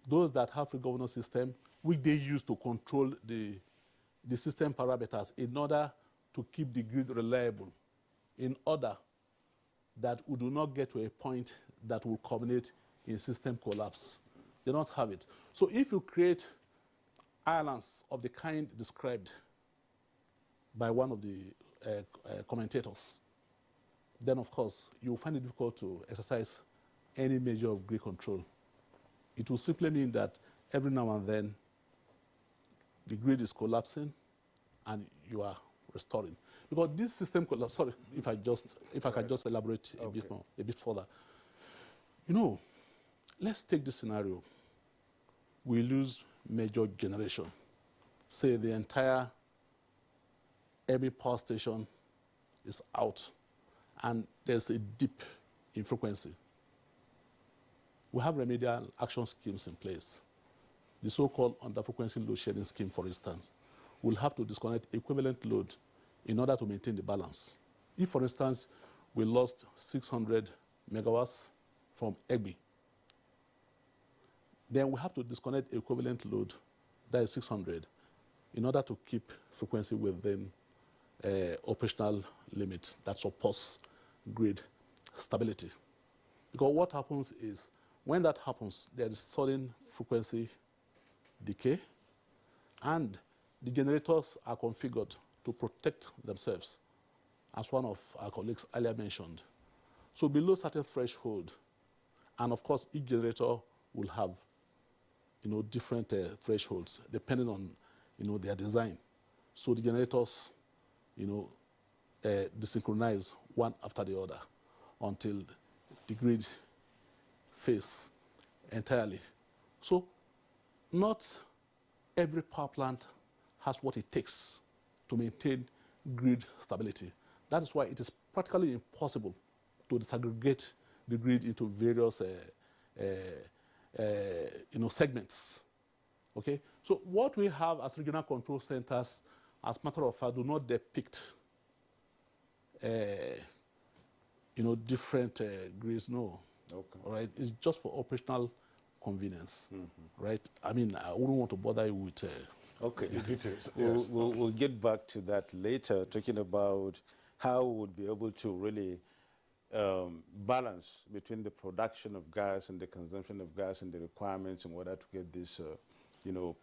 Those that have free governor system, which they use to control the system parameters in order to keep the grid reliable, in order that we do not get to a point that will culminate in system collapse. They don't have it. So if you create islands of the kind described by one of the commentators, then of course you will find it difficult to exercise any measure of grid control. It will simply mean that every now and then the grid is collapsing and you are restoring. Because this system, sorry, if I can just elaborate a bit more, a bit further. You know, let's take this scenario. We lose major generation. Say the entire every power station is out and there's a dip in frequency. We have remedial action schemes in place. The so-called under-frequency load shedding scheme, for instance, will have to disconnect equivalent load in order to maintain the balance. If, for instance, we lost 600 megawatts from EGBI, then we have to disconnect equivalent load, that is 600, in order to keep frequency within operational limit that supports grid stability. Because what happens is, when that happens, there is sudden frequency decay, and the generators are configured to protect themselves, as one of our colleagues earlier mentioned. So below certain threshold, and of course each generator will have different thresholds depending on their design. So the generators desynchronize one after the other until the grid fails entirely. So not every power plant has what it takes to maintain grid stability. That is why it is practically impossible to disaggregate the grid into various segments. Okay? So what we have as regional control centers, as a matter of fact, do not depict different grids, no. Okay. All right? It's just for operational convenience, right? I mean, I wouldn't want to bother you with okay. the details. We'll get back to that later, talking about how we would be able to really balance between the production of gas and the consumption of gas and the requirements in order to get this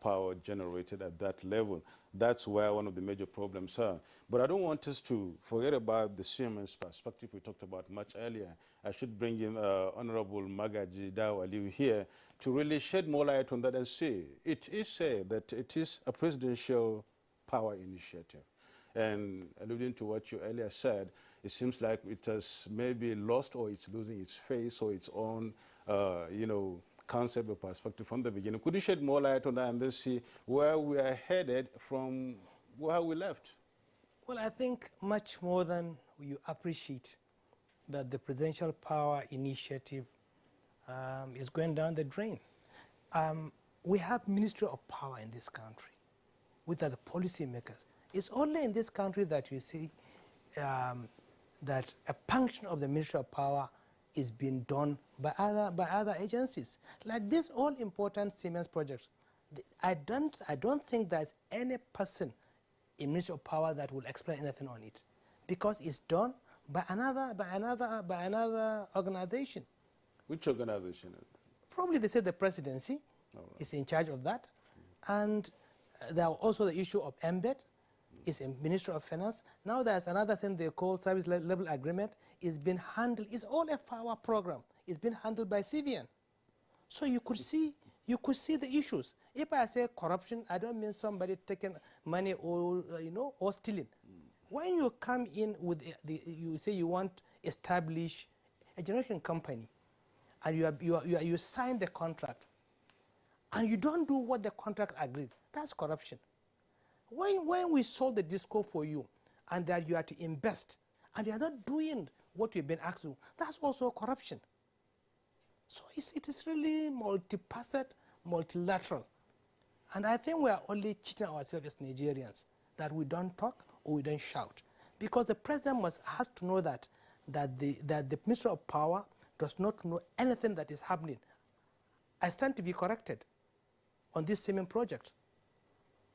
power generated at that level. That's where one of the major problems are. But I don't want us to forget about the Siemens perspective we talked about much earlier. I should bring in Honorable Magaji Dawaliu here to really shed more light on that and see. It is said that it is a presidential power initiative. And alluding to what you earlier said, it seems like it has maybe lost or it's losing its face or its own, concept or perspective from the beginning. Could you shed more light on that and then see where we are headed from where we left? Well, I think much more than you appreciate that the presidential power initiative is going down the drain. We have Ministry of Power in this country, which are the policy makers. It's only in this country that you see that a function of the Ministry of Power is being done by other agencies. Like this all-important Siemens project, I don't think there's any person in Ministry of Power that will explain anything on it, because it's done by another organization. Which organization? Probably they say the presidency is in charge of that, and there are also the issue of embed. Is a Ministry of Finance. Now there's another thing they call service level agreement. It's been handled. It's all a power program. It's been handled by CVN. So you could see the issues. If I say corruption, I don't mean somebody taking money or or stealing. When you come in with you say you want to establish a generation company, and you sign the contract, and you don't do what the contract agreed, that's corruption. When we sold the disco for you, and that you are to invest, and you are not doing what you've been asked to, that's also corruption. So it is really multifaceted, multilateral. And I think we are only cheating ourselves as Nigerians, that we don't talk or we don't shout. Because the president has to know that the Minister of Power does not know anything that is happening. I stand to be corrected on this Siemens project.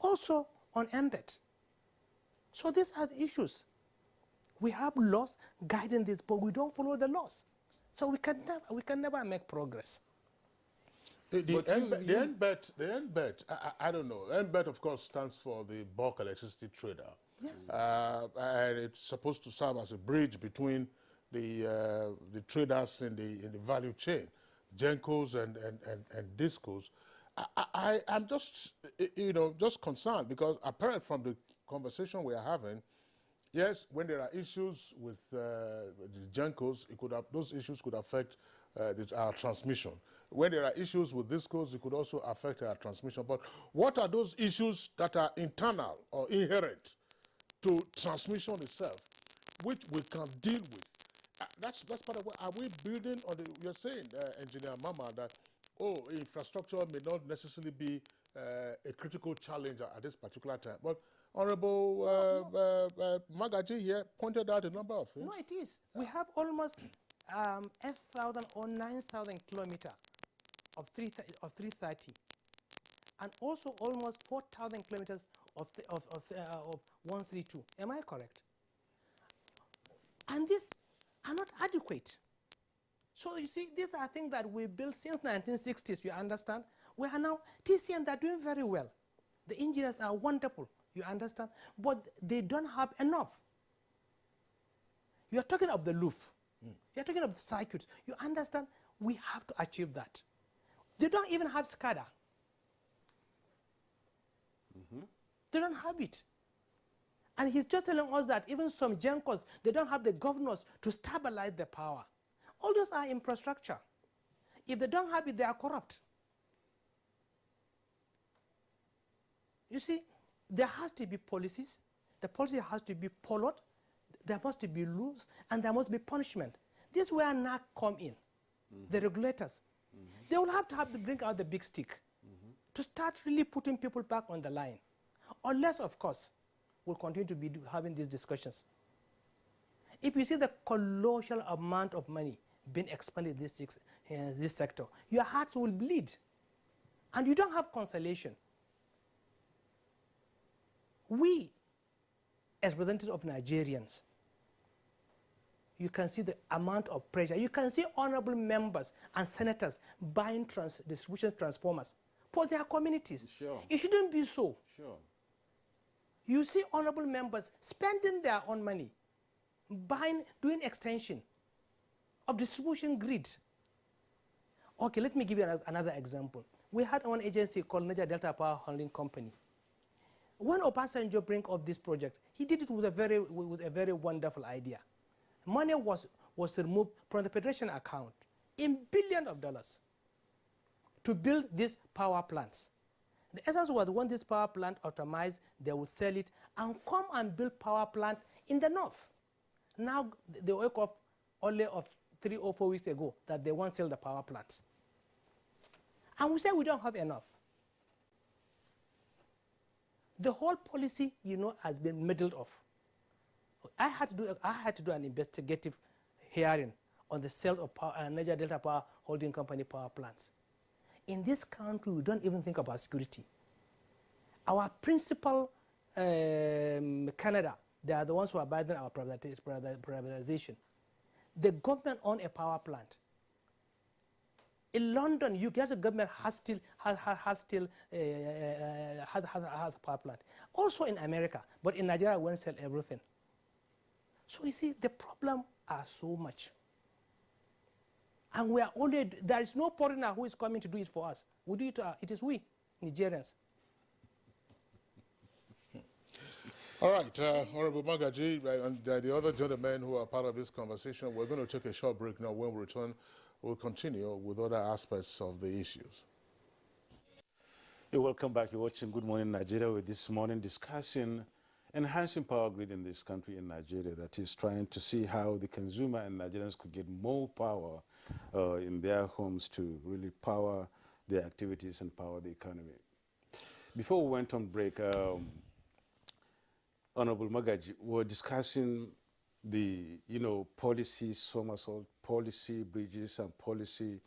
Also, on embed. So these are the issues. We have laws guiding this, but we don't follow the laws. So we can never make progress. The NBET, I don't know. NBET, of course, stands for the bulk electricity trader. Yes. And it's supposed to serve as a bridge between the traders in the value chain, Gencos and Discos. I'm just, just concerned because apparent from the conversation we are having, yes, when there are issues with the Gencos, those issues could affect our transmission. When there are issues with Discos, it could also affect our transmission. But what are those issues that are internal or inherent to transmission itself, which we can deal with? That's part of what, are we building on the, you're saying, Engineer Mama, that, infrastructure may not necessarily be a critical challenge at this particular time. But Honorable Magaji here pointed out a number of things. No, it is. We have almost 8,000 or 9,000 kilometers of 330, and also almost 4,000 kilometers of 132. Am I correct? And these are not adequate. So you see, these are things that we built since 1960s, you understand? We are now, TCN, they're doing very well. The engineers are wonderful, you understand? But they don't have enough. You're talking of the loop. You're talking of the circuits. You understand? We have to achieve that. They don't even have SCADA. They don't have it. And he's just telling us that even some Gencos, they don't have the governors to stabilize the power. All those are infrastructure. If they don't have it, they are corrupt. You see, there has to be policies. The policy has to be followed. There must be rules, and there must be punishment. This is where NAC come in, the regulators. They will have to bring out the big stick to start really putting people back on the line. Unless, of course, we'll continue to be having these discussions. If you see the colossal amount of money being expended in this sector, your hearts will bleed. And you don't have consolation. We, as representatives of Nigerians, you can see the amount of pressure. You can see honorable members and senators buying distribution transformers for their communities. Sure. It shouldn't be so. Sure. You see honorable members spending their own money, doing extension of distribution grid. Okay, let me give you another example. We had one agency called Niger Delta Power Holding Company. When Obasanjo bring up this project, he did it with a very wonderful idea. Money was removed from the Federation account in billions of dollars to build these power plants. The essence was when this power plant optimized, they would sell it and come and build power plant in the north. Now they wake up only of 3 or 4 weeks ago that they won't sell the power plants. And we say we don't have enough. The whole policy, has been muddled off. I had to do an investigative hearing on the sale of Niger Delta Power Holding Company power plants. In this country, we don't even think about security. Our principal, Canada, they are the ones who are buying our privatization. The government owns a power plant. In London, the government has a power plant. Also in America, but in Nigeria, we won't sell everything. So you see, the problem are so much. And there is no foreigner who is coming to do it for us. We do it, it is we, Nigerians. All right, Honorable Magaji and the other gentlemen who are part of this conversation, we're going to take a short break now. When we return, we'll continue with other aspects of the issues. You're welcome back. You're watching Good Morning Nigeria with this morning discussing enhancing power grid in this country in Nigeria, that is trying to see how the consumer and Nigerians could get more power in their homes to really power their activities and power the economy. Before we went on break, Honorable Magaji, we were discussing the, policy somersault, policy bridges and policy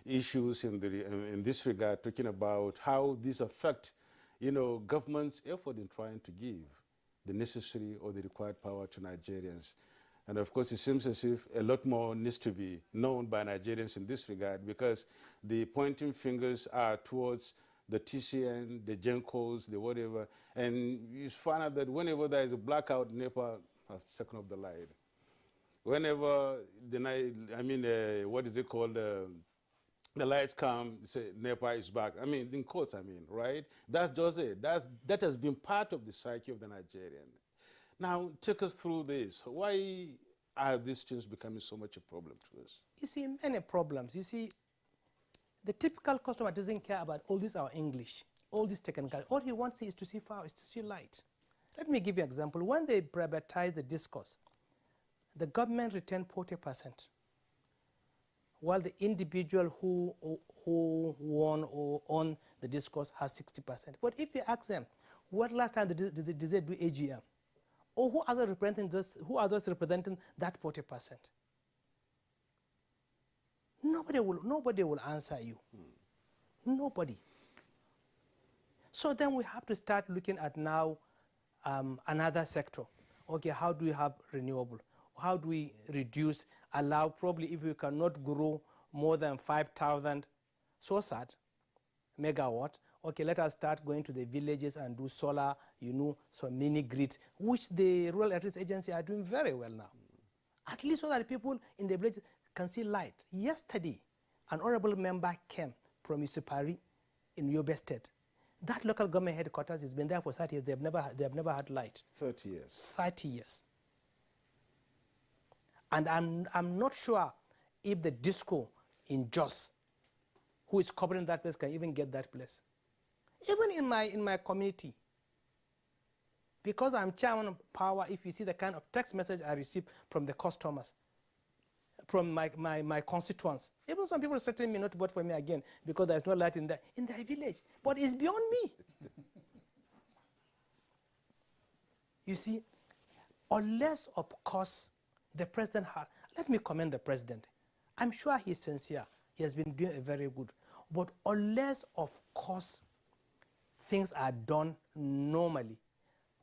issues in this regard, talking about how these affect, government's effort in trying to give the necessary or the required power to Nigerians. And of course, it seems as if a lot more needs to be known by Nigerians in this regard, because the pointing fingers are towards the TCN, the Gencos, the whatever, and you find out that whenever there is a blackout, NEPA has taken up the light. whenever the night, I mean, what is it called? The lights come, say NEPA is back. I mean, in quotes, I mean, right? That's just it. That has been part of the psyche of the Nigerian. Now, take us through this. Why are these things becoming so much a problem to us? You see, many problems. You see, the typical customer doesn't care about all this our English, all this technical. All he wants is to see fire, is to see light. Let me give you an example. When they privatized the discourse, the government retained 40%, while the individual who won or owned the discourse has 60%. But if you ask them, what last time did they do AGM? Or who are those representing that 40%? Nobody will answer you. Nobody. So then we have to start looking at now another sector. Okay, how do we have renewable? How do we reduce, allow, probably if we cannot grow more than 5,000, so sad, megawatt, okay, let us start going to the villages and do solar, some mini grids, which the Rural Electricity Agency are doing very well now. At least so that people in the villages can see light. Yesterday, an honorable member came from Yusupari in Yobe State. That local government headquarters has been there for 30 years. They have never had light. 30 years. 30 years. And I'm not sure if the disco in Jos, who is covering that place, can even get that place. Even in my community, because I'm chairman of Power, if you see the kind of text message I receive from the customers, from my constituents, even some people threatening me not to vote for me again because there's no light in their village. But it's beyond me. You see, unless, of course, the president has, let me commend the president. I'm sure he's sincere. He has been doing a very good. But unless, of course, things are done normally,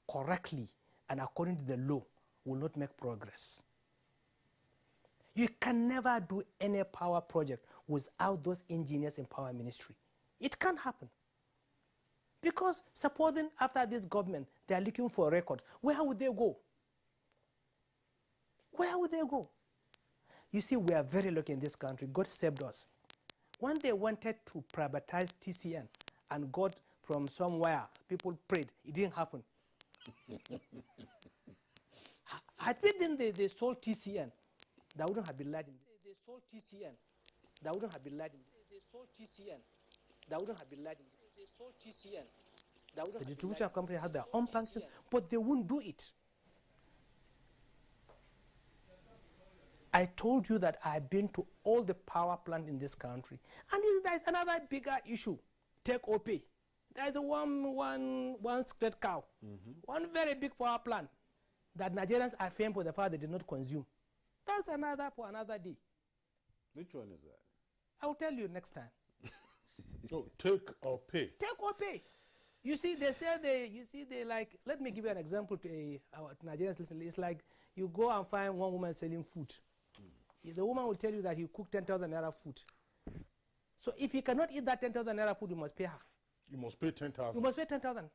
correctly, and according to the law, will not make progress. You can never do any power project without those engineers in power ministry. It can't happen. Because supposing after this government, they are looking for a record, where would they go? Where would they go? You see, we are very lucky in this country. God saved us. When they wanted to privatize TCN and God from somewhere, people prayed, it didn't happen. Had we been they sold TCN, that wouldn't have been light. They sold TCN, that wouldn't have been light. They sold TCN, that wouldn't have been light. They sold TCN, that wouldn't. The distribution company had their own plans, but they wouldn't do it. I told you that I've been to all the power plants in this country. And there's another bigger issue, take or pay. There's one sacred cow, one very big power plant that Nigerians are famed for the fact they did not consume. That's another for another day. Which one is that? I'll tell you next time. So take or pay. Take or pay. You see, they say they like, let me give you an example to our Nigerians listen. It's like you go and find one woman selling food. The woman will tell you that you cook 10,000 naira food. So if you cannot eat that 10,000 naira food, you must pay her. You must pay 10,000. You must pay 10,000.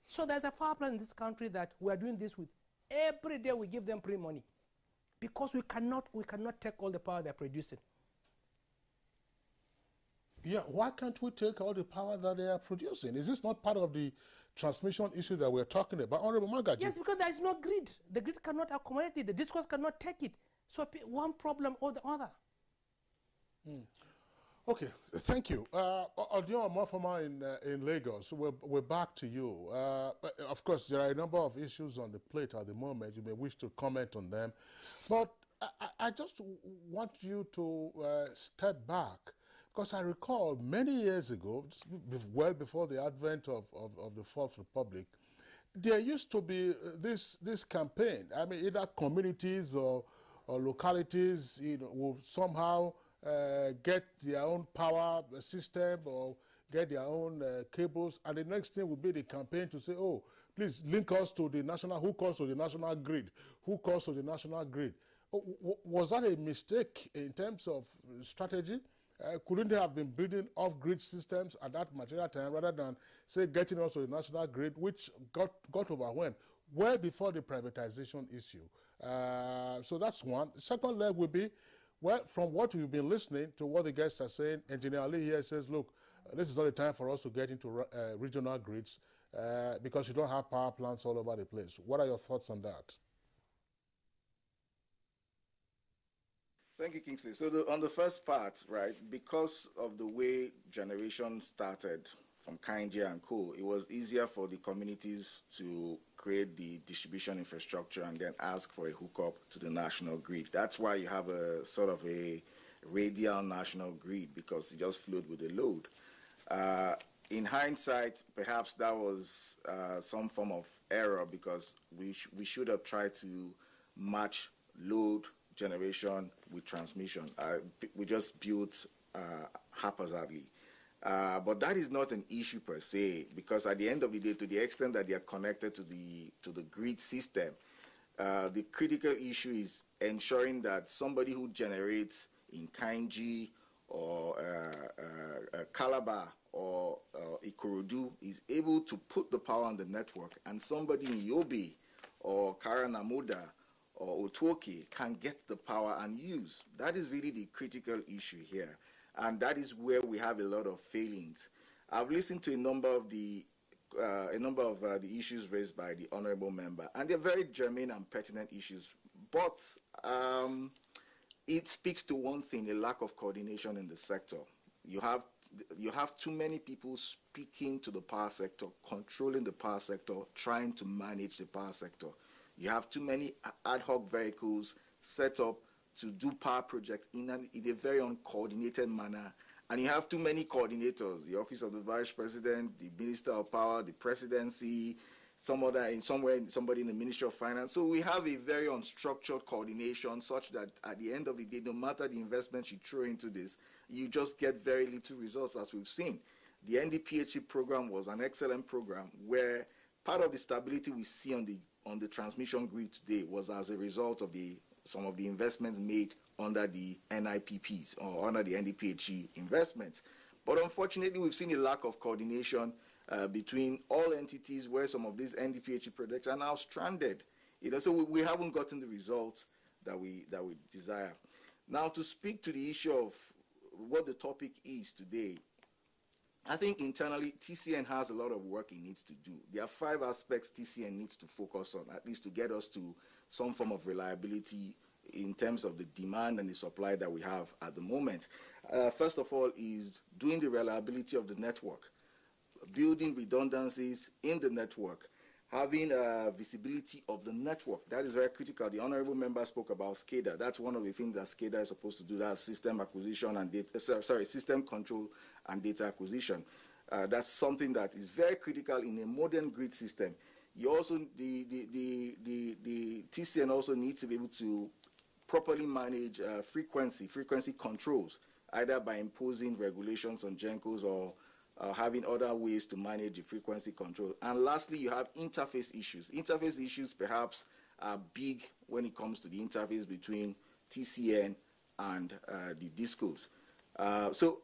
So there's a power plant in this country that we are doing this with. Every day we give them free money because we cannot take all the power they're producing. Yeah, why can't we take all the power that they are producing? Is this not part of the transmission issue that we're talking about? Honorable Magaji. Yes, because there is no grid. The grid cannot accommodate it. The discourse cannot take it. So one problem or the other. Okay, thank you. Odion Omofoma in Lagos, we're back to you. Of course, there are a number of issues on the plate at the moment. You may wish to comment on them. But I just want you to step back, because I recall many years ago, well before the advent of the Fourth Republic, there used to be this campaign. I mean, either communities or localities, will somehow get their own power system or get their own cables, and the next thing will be the campaign to say, oh, please link us to the national, who calls to the national grid, who calls to the national grid. Was that a mistake in terms of strategy? Couldn't they have been building off-grid systems at that material time rather than, say, getting us to the national grid, which got overwhelmed? way before the privatization issue. So that's one. The second leg will be, well, from what we've been listening to what the guests are saying, Engineer Ali here says, look, this is not the time for us to get into regional grids because you don't have power plants all over the place. What are your thoughts on that? Thank you, Kingsley. So on the first part, right, because of the way generation started from Kainji and co, it was easier for the communities to create the distribution infrastructure and then ask for a hookup to the national grid. That's why you have a sort of a radial national grid, because it just flowed with the load. In hindsight, perhaps that was some form of error, because we should have tried to match load generation with transmission. We just built haphazardly. But that is not an issue per se, because at the end of the day, to the extent that they are connected to the grid system, the critical issue is ensuring that somebody who generates in Kainji or Calabar or Ikorodu is able to put the power on the network, and somebody in Yobe or Karanamuda or Otuoke can get the power and use. That is really the critical issue here. And that is where we have a lot of failings. I've listened to a number of the issues raised by the honorable member, and they're very germane and pertinent issues. But it speaks to one thing: a lack of coordination in the sector. You have too many people speaking to the power sector, controlling the power sector, trying to manage the power sector. You have too many ad hoc vehicles set up to do power projects in a very uncoordinated manner. And you have too many coordinators: the Office of the Vice President, the Minister of Power, the Presidency, somebody in the Ministry of Finance. So we have a very unstructured coordination, such that at the end of the day, no matter the investment you throw into this, you just get very little results, as we've seen. The NDPHC program was an excellent program, where part of the stability we see on the transmission grid today was as a result of some of the investments made under the NIPPs or under the NDPHC investments. But unfortunately, we've seen a lack of coordination between all entities, where some of these NDPHC projects are now stranded. So we haven't gotten the results that we desire. Now, to speak to the issue of what the topic is today, I think internally TCN has a lot of work it needs to do. There are 5 aspects TCN needs to focus on, at least to get us to some form of reliability in terms of the demand and the supply that we have at the moment. First of all is doing the reliability of the network, building redundancies in the network, having visibility of the network. That is very critical. The honorable member spoke about SCADA. That's one of the things that SCADA is supposed to do. That's system acquisition and system control and data acquisition. That's something that is very critical in a modern grid system. You also, the TCN also needs to be able to properly manage frequency controls, either by imposing regulations on GENCOs or having other ways to manage the frequency control. And lastly, you have interface issues. Interface issues perhaps are big when it comes to the interface between TCN and the DISCOs. So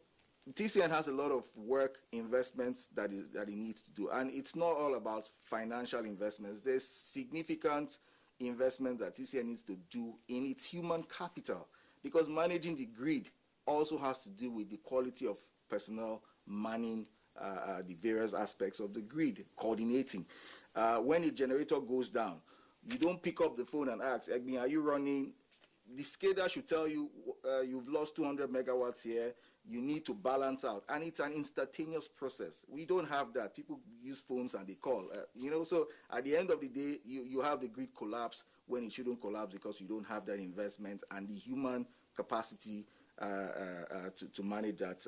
TCN has a lot of work, investments that it needs to do. And it's not all about financial investments. There's significant investment that TCN needs to do in its human capital, because managing the grid also has to do with the quality of personnel manning the various aspects of the grid, coordinating. When a generator goes down, you don't pick up the phone and ask, Egbin, are you running? The SCADA should tell you you've lost 200 megawatts here, you need to balance out. And it's an instantaneous process. We don't have that. People use phones and they call. So at the end of the day, you have the grid collapse when it shouldn't collapse, because you don't have that investment and the human capacity to manage that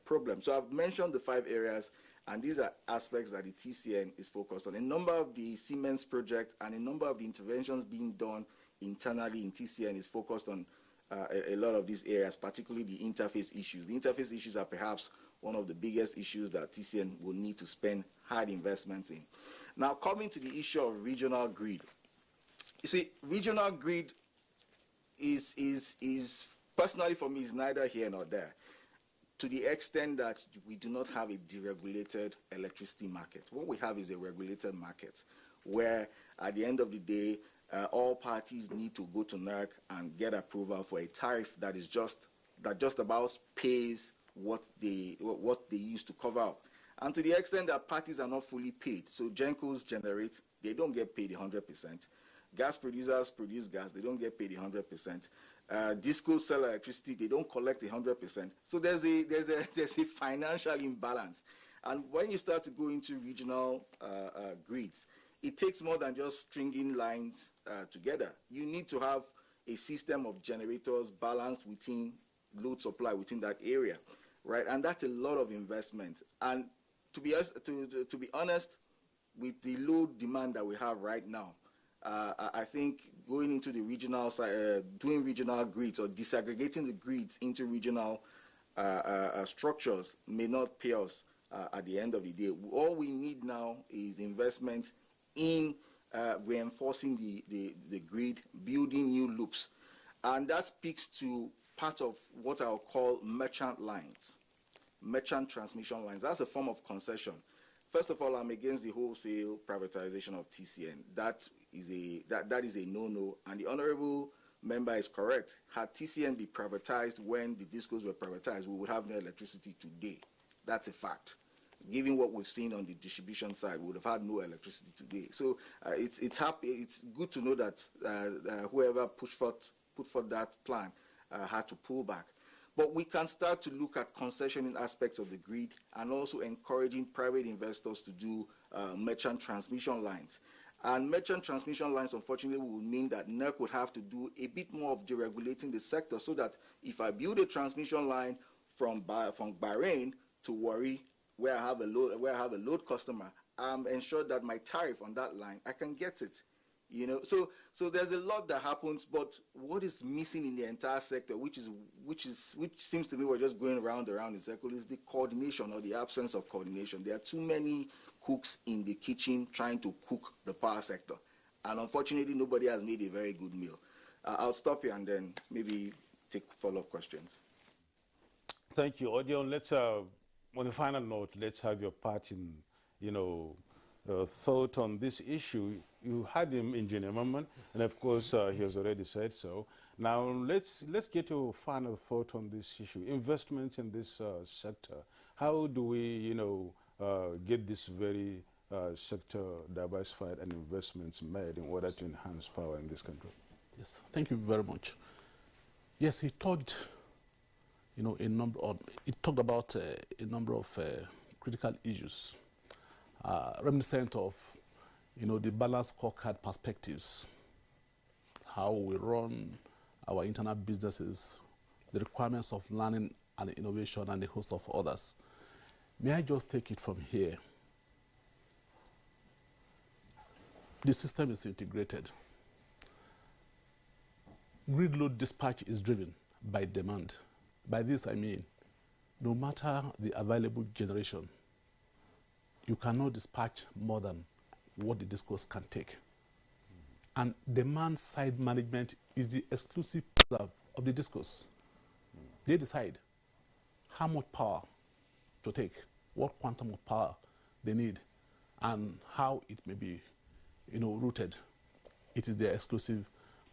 problem. So I've mentioned the 5 areas, and these are aspects that the TCN is focused on. A number of the Siemens project and a number of the interventions being done internally in TCN is focused on a lot of these areas, particularly the interface issues. The interface issues are perhaps one of the biggest issues that TCN will need to spend hard investments in. Now, coming to the issue of regional grid. You see, regional grid is personally for me, is neither here nor there, to the extent that we do not have a deregulated electricity market. What we have is a regulated market, where at the end of the day, all parties need to go to NERC and get approval for a tariff that just about pays what they used to cover up. And to the extent that parties are not fully paid, so Gencos generate, they don't get paid 100%. Gas producers produce gas, they don't get paid 100%. Discos sell electricity, they don't collect 100%. So there's a financial imbalance. And when you start to go into regional grids, it takes more than just stringing lines together. You need to have a system of generators balanced within load supply within that area, right? And that's a lot of investment. And to be honest, with the low demand that we have right now, I think going into the regional side, doing regional grids or disaggregating the grids into regional structures may not pay us at the end of the day. All we need now is investment in reinforcing the grid, building new loops. And that speaks to part of what I'll call merchant lines, merchant transmission lines. That's a form of concession. First of all, I'm against the wholesale privatization of TCN. That is a no-no, and the honorable member is correct. Had TCN be privatized when the discos were privatized, we would have no electricity today. That's a fact. Given what we've seen on the distribution side, we would have had no electricity today. So it's good to know that whoever put forth that plan had to pull back. But we can start to look at concessioning aspects of the grid and also encouraging private investors to do merchant transmission lines. And merchant transmission lines, unfortunately, will mean that NERC would have to do a bit more of deregulating the sector, so that if I build a transmission line from Bahrain to Warri, where I have a load customer, I'm ensured that my tariff on that line, I can get it. You know, so there's a lot that happens, but what is missing in the entire sector, which seems to me we're just going round in circles, is the coordination or the absence of coordination. There are too many cooks in the kitchen trying to cook the power sector, and unfortunately, nobody has made a very good meal. I'll stop here and then maybe take follow-up questions. Thank you, Odion. Let's on a final note, let's have your parting, thought on this issue. You had him in Junior Amendment, yes. And of course he has already said so. Now let's get your final thought on this issue. Investments in this sector. How do we, get this very sector diversified and investments made in order to enhance power in this country? Yes, thank you very much. Yes, he talked, it talked about a number of critical issues, reminiscent of, the balanced scorecard perspectives, how we run our internal businesses, the requirements of learning and innovation, and a host of others. May I just take it from here? The system is integrated. Grid load dispatch is driven by demand. By this I mean, no matter the available generation, you cannot dispatch more than what the discos can take. And demand side management is the exclusive preserve of the discos. They decide how much power to take, what quantum of power they need, and how it may be, routed. It is their exclusive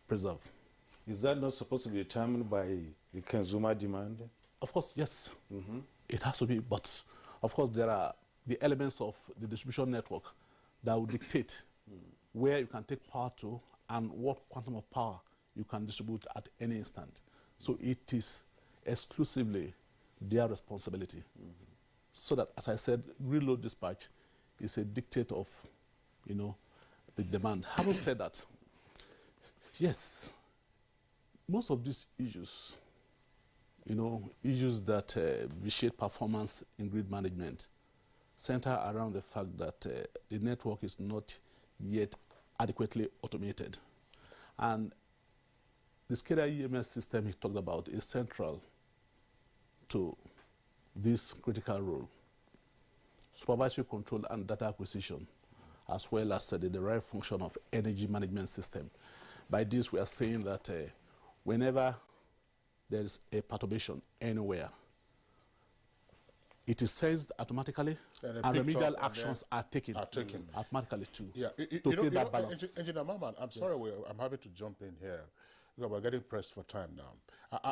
preserve. Is that not supposed to be determined by the consumer demand? Of course, yes. Mm-hmm. It has to be, but of course there are the elements of the distribution network that will dictate where you can take power to and what quantum of power you can distribute at any instant. So it is exclusively their responsibility. Mm-hmm. So that, as I said, grid load dispatch is a dictate of, the demand. Having said that, yes, most of these issues, issues that vitiate performance in grid management, center around the fact that the network is not yet adequately automated. And the SCADA EMS system he talked about is central to this critical role. Supervisory control and data acquisition, as well as the derived function of energy management system. By this, we are saying that whenever there is a perturbation anywhere, it is sensed automatically, And and picked remedial up and actions are taken, automatically too, Yeah, to create that balance. Engineer Maman, I'm sorry, I'm having to jump in here because we're getting pressed for time now.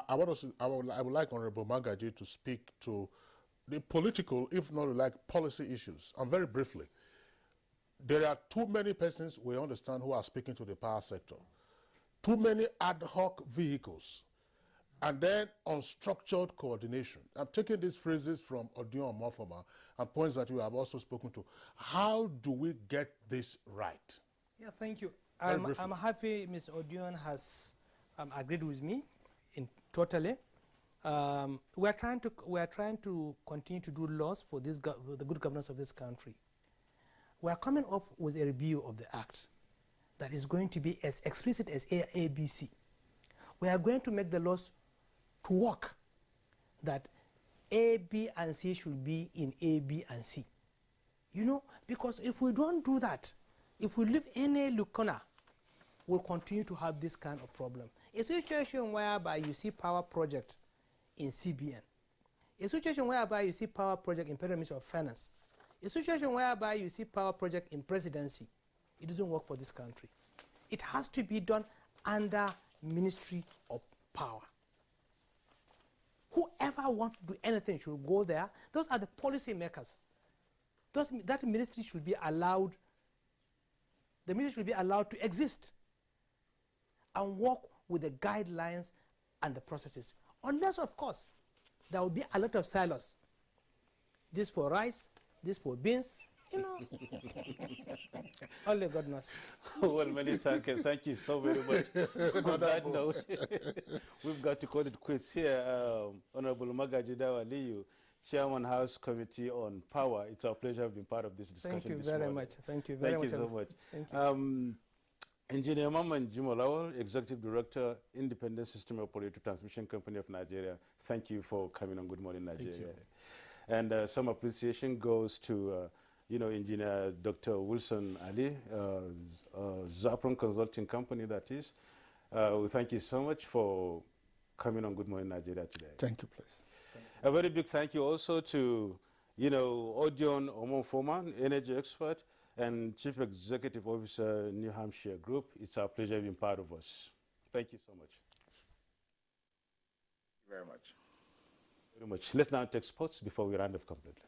I would like Honorable Magaji to speak to the political, if not like policy issues, and very briefly. There are too many persons, we understand, who are speaking to the power sector. Too many ad hoc vehicles. And then unstructured coordination. I'm taking these phrases from Odion Mofoma and points that you have also spoken to. How do we get this right? Yeah, thank you. I'm happy Ms. Odion has agreed with me totally. We are trying to continue to do laws for the good governance of this country. We are coming up with a review of the Act that is going to be as explicit as ABC. We are going to make the laws to work that A, B, and C should be in A, B, and C. You know, because if we don't do that, if we leave any lacuna, we'll continue to have this kind of problem. A situation whereby you see power project in CBN, a situation whereby you see power project in Federal Ministry of Finance, a situation whereby you see power project in presidency, it doesn't work for this country. It has to be done under Ministry of Power. Whoever wants to do anything should go there. Those are the policy makers. That ministry should be allowed, the ministry should be allowed to exist and work with the guidelines and the processes. Unless, of course, there will be a lot of silos. This for rice, this for beans, you know. Only God knows. Well, many thank you so very much. On that note, we've got to call it quits here. Honorable Magaji Dawaliyu, Chairman House Committee on Power. It's our pleasure to have been part of this discussion. Thank you very much. Thank you very much. Thank you so much. Thank you. Engineer Maman Jimolawal, Executive Director, Independent System Operator Transmission Company of Nigeria. Thank you for coming on Good Morning Nigeria. And some appreciation goes to Engineer Dr. Wilson Ali, Zapron Consulting Company, that is. We thank you so much for coming on Good Morning Nigeria today. Thank you, please. A very big thank you also to, Odion Omonfoman, energy expert, and Chief Executive Officer, New Hampshire Group. It's our pleasure being part of us. Thank you so much. Very much. Very much. Let's now take sports before we round off completely.